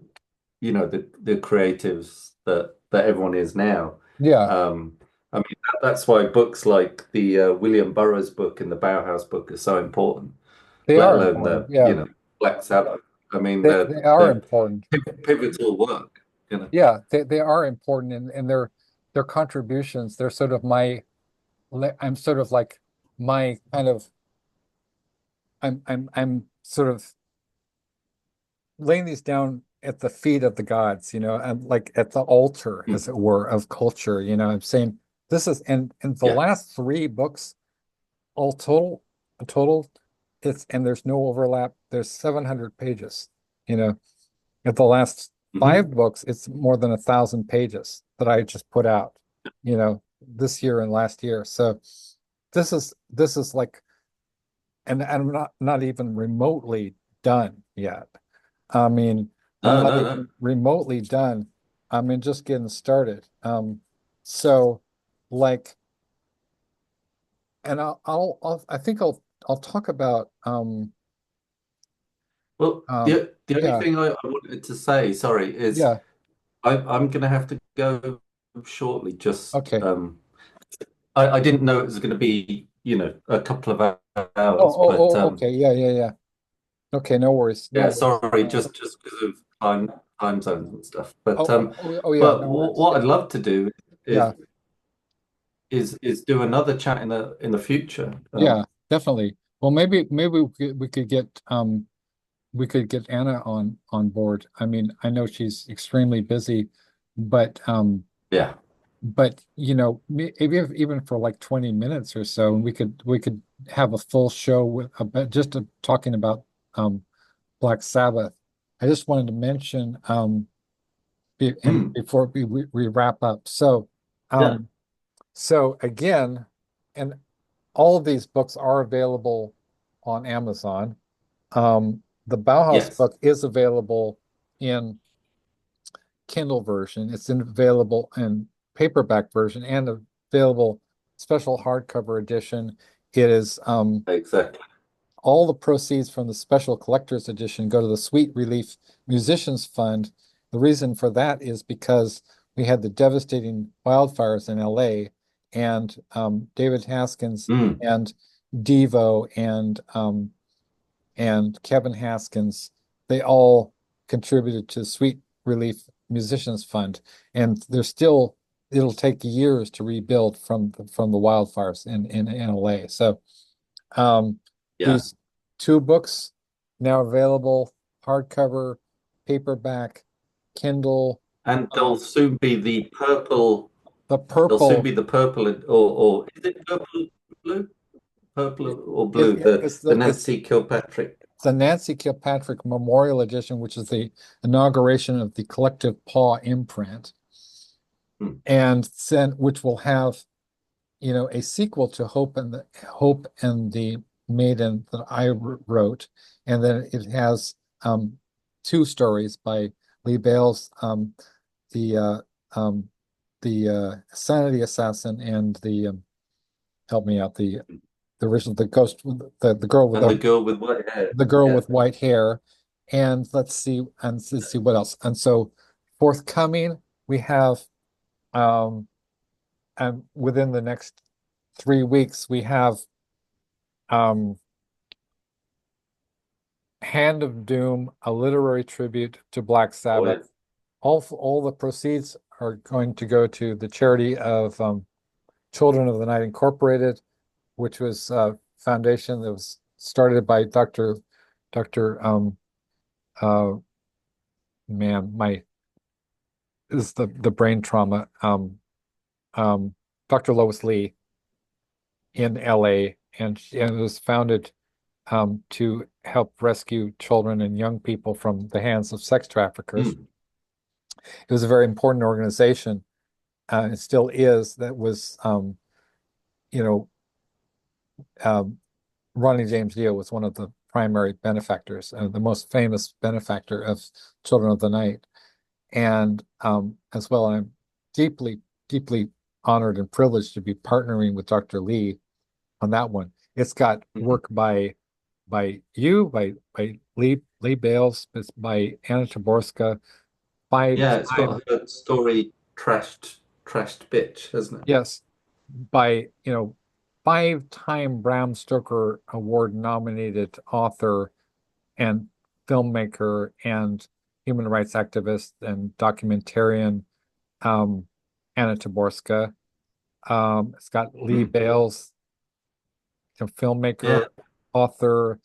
creatives that everyone is now. yeah, I mean, that's why books like the William Burroughs book and the Bauhaus book are so important, they let are alone important. Yeah, Black Sabbath. I mean, they are they're important. pivotal work, you know. Yeah, they are important, and their contributions. They're sort of I'm sort of like my kind of I'm sort of laying these down at the feet of the gods, and like at the altar, Mm. as it were, of culture. I'm saying this is and the Yeah. last three books, all total, and there's no overlap. There's 700 pages. You know, at the last Hmm. five books, it's more than 1,000 pages that I just put out. This year and last year. So this is like, and I'm not even remotely done yet. I mean, I'm No, not no, no. even remotely done. I mean, just getting started. So like, and I think I'll talk about, Well, the only yeah, thing I wanted to say, sorry, is yeah, I'm going to have to go shortly. Just okay. I didn't know it was going to be, a couple of Oh, hours, oh, but oh, okay. Yeah, yeah, yeah. Okay, no worries, no yeah, worries. sorry, just because of time zones and stuff. Oh, But oh, oh, oh, yeah, but no worries. what I'd love to do is Yeah, is do another chat in the future. yeah, definitely. Well, maybe we could get Anna on board. I mean, I know she's extremely busy, but Yeah. maybe even for like 20 minutes or so, and we could have a full show with about just talking about um Black Sabbath. I just wanted to mention and Mm. before we wrap up. So Yeah. um so again, and all of these books are available on Amazon. The Bauhaus Yes. book is available in Kindle version. It's available in paperback version and available special hardcover edition. It is Exactly. all the proceeds from the special collector's edition go to the Sweet Relief Musicians Fund. The reason for that is because we had the devastating wildfires in LA, and David Haskins Mm. and Devo and Kevin Haskins, they all contributed to Sweet Relief Musicians Fund, and it'll take years to rebuild from the wildfires in LA. So um, Yeah. these two books now available, hardcover, paperback, Kindle, And um, the they'll soon purple be the purple or is it blue? Purple or is blue, the it's the the it's Nancy Kilpatrick. the Nancy Kilpatrick Memorial Edition, which is the inauguration of the Collective Paw imprint, Hmm. and sent which will have a sequel to Hope and the Maiden that I wrote, and then it has two stories by Lee Bales, the um, Sanity Assassin, and the help me out, the original, the ghost, the girl with And the girl with white hair. the girl Yeah. with white hair, and let's see what else. And so forthcoming, we have and within the next 3 weeks, we have um, Hand of Doom, a literary tribute to Black Oh, Sabbath. yeah. All the proceeds are going to go to the charity of Children of the Night Incorporated, which was a foundation that was started by Dr. uh man, my is the brain trauma. Um, Dr. Lois Lee in LA, and it was founded to help rescue children and young people from the hands of sex traffickers. Mm. It was a very important organization. It still is. That was, you know, um, Ronnie James Dio was one of the primary benefactors, the most famous benefactor of Children of the Night. And as well, I'm deeply, deeply honored and privileged to be partnering with Dr. Lee on that one. It's got Mhm. work by you, by Lee Bales, it's by Anna Taborska, Yeah, it's five got her story trashed bitch, hasn't it? yes, by five-time Bram Stoker Award nominated author and filmmaker and human rights activist and documentarian um, Anna Taborska. It's got Lee Mm. Bales, filmmaker, Yeah. author,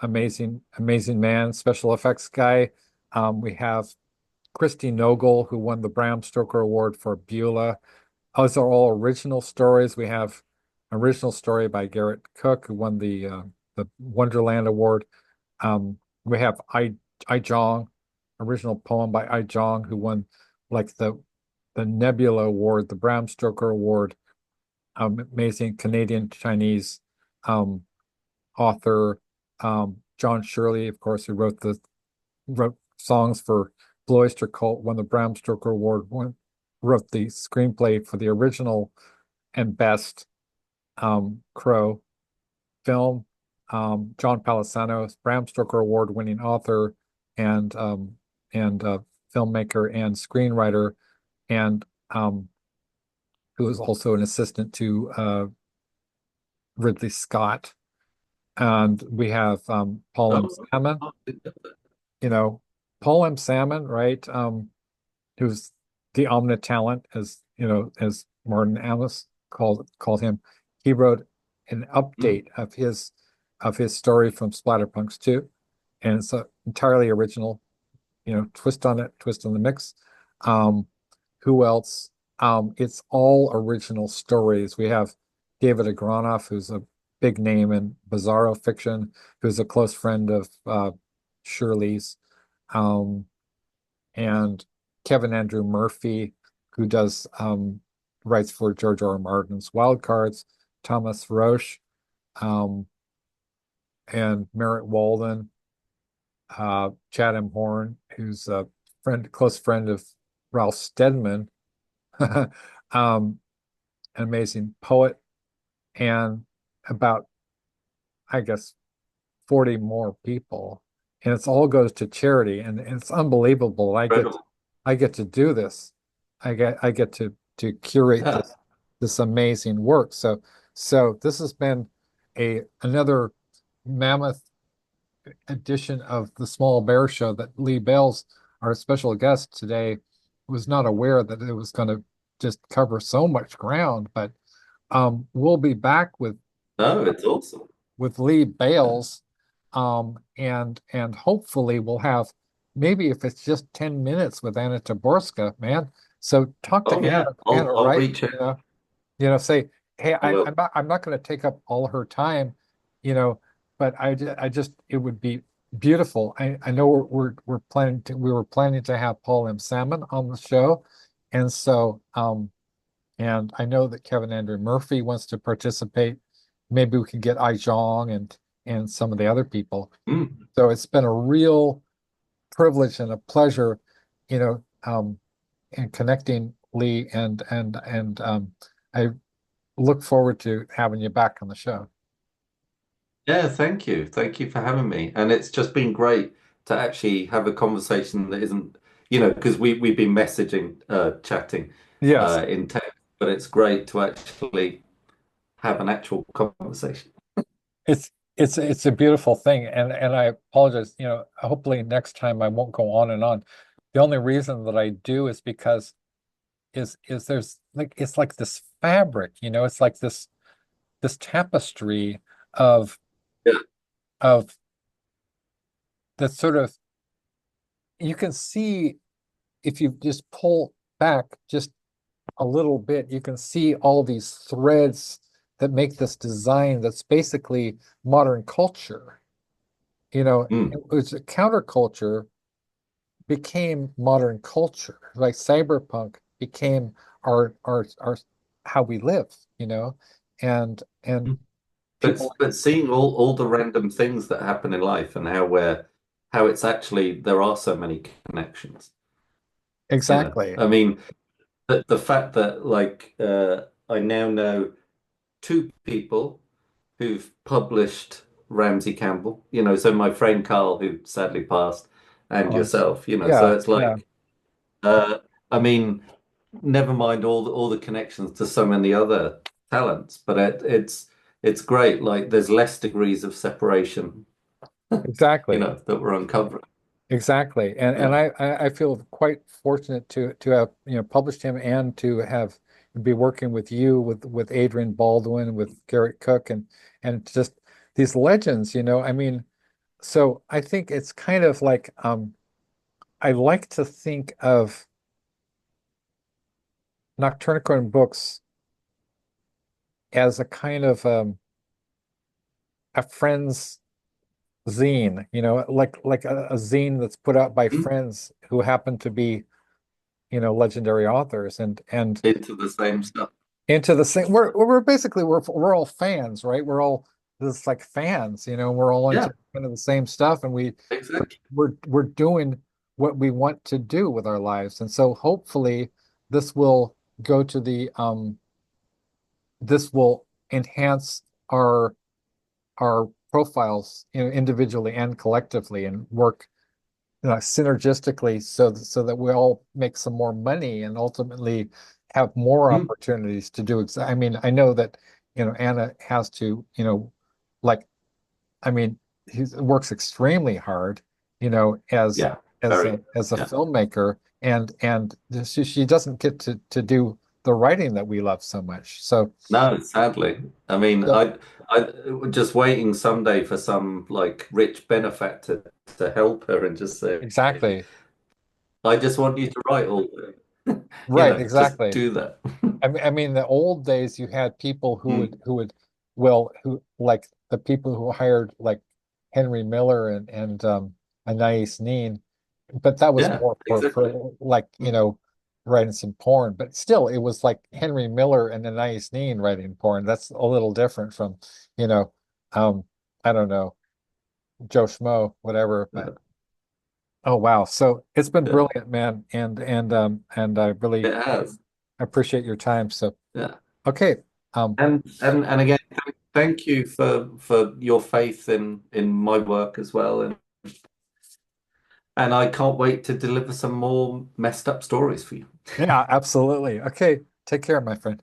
amazing, amazing man, special effects guy. We have Christy Nogle, who won the Bram Stoker Award for Beulah. Those are all original stories. We have an original story by Garrett Cook, who won the Wonderland Award. We have I Jong, original poem by I Jong, who won like the Nebula Award, the Bram Stoker Award. Amazing Canadian Chinese um, author. John Shirley, of course, who wrote songs for Blue Oyster Cult, won the Bram Stoker Award. Wrote the screenplay for the original and best Crow film. John Palisano, Bram Stoker Award winning author and filmmaker and screenwriter, and who is also an assistant to Ridley Scott. And we have Paul M. Oh, Salmon, oh, you know, Paul M. Salmon, right? Who's the omnitalent, as as Martin Amis called him. He wrote an mm. update of his story from Splatterpunks 2, and it's entirely original, twist on it, twist on the mix. Um, who else? It's all original stories. We have David Agronoff, who's a big name in bizarro fiction, who's a close friend of Shirley's. Um, and Kevin Andrew Murphy, who does writes for George R. R. Martin's Wild Cards, Thomas Roche, um, and Merritt Walden, Chad M. Horn, who's a close friend of Ralph Steadman, an amazing poet, and about, I guess, 40 more people. And it's all goes to charity, and it's unbelievable. Incredible. I get to do this. I get to curate Yeah. this amazing work. So this has been a another mammoth edition of the Small Bear Show that Lee Bales, our special guest today, was not aware that it was going to just cover so much ground. But we'll be back No, it's awesome. with Lee Bales, and hopefully we'll have maybe if it's just 10 minutes with Anna Taborska, man. So talk to Oh yeah, Anna, I'll right? reach out. Say, hey, I will. I'm not going to take up all her time, you know, but I just it would be beautiful. I know we were planning to have Paul M. Salmon on the show, and so and I know that Kevin Andrew Murphy wants to participate. Maybe we could get I Zhang and some of the other people. Mm. So it's been a real privilege and a pleasure, in connecting Lee and I look forward to having you back on the show. Yeah, thank you. Thank you for having me. And it's just been great to actually have a conversation that isn't, because we've been messaging, chatting Yes, in text, but it's great to actually have an actual conversation. it's a beautiful thing, and I apologize. Hopefully next time I won't go on and on. The only reason that I do is because is there's like it's like this fabric, it's like this tapestry of Yeah. of that sort of you can see if you just pull back just a little bit, you can see all these threads that make this design that's basically modern culture. You know, Mm. it was a counterculture became modern culture. Like cyberpunk became our how we live, you know, and people But seeing all the random things that happen in life and how it's actually there are so many connections. You know, exactly, I mean, the fact that like I now know two people who've published Ramsey Campbell. You know, so my friend Carl, who sadly passed, and oh, yourself. You know, yeah, so it's yeah, like uh, I mean, never mind all the connections to so many other talents, but it's great. Like there's less degrees of separation, you exactly. know, that we're uncovering. Exactly. And Yeah. I feel quite fortunate to have, published him and to have be working with you, with Adrian Baldwin, with Garrett Cook and just these legends, I mean, so I think it's kind of like I like to think of Nocturnicorn books as a kind of a friend's zine, like a zine that's put out by Mhm. friends who happen to be, legendary authors and Into the same stuff. into the same we're basically we're all fans, right? We're all just like fans, we're all Yeah, into kind of the same stuff and exactly. we're doing what we want to do with our lives. And so hopefully this will go to the this will enhance our profiles, individually and collectively and work synergistically so that we all make some more money and ultimately have more Mm. opportunities to do I mean, I know that, Anna has to, like, I mean, he works extremely hard, as Yeah, very. as a Yeah. filmmaker and she doesn't get to do the writing that we love so much. So, No, sadly. I mean, so I just waiting someday for some like rich benefactor to help her and just say, exactly. I just want you to write all the, you Right, know, just exactly. do that. I mean, the old days you had people Mm. who like the people who hired like Henry Miller and Anais Nin, but that was Yeah, more exactly. for like, Mm. writing some porn. But still, it was like Henry Miller and Anais Nin writing porn. That's a little different from, you know, um, I don't know, Joe Schmo, whatever. But Yeah, oh wow. So it's been yeah, brilliant, man. And I really it has. appreciate your time. So Yeah. okay. Um, And again, thank you for your faith in my work as well. And I can't wait to deliver some more messed up stories for you. yeah, absolutely. Okay. Take care, my friend.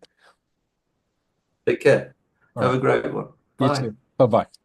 Take care. All Have right. a great one. You Bye. too. Bye-bye.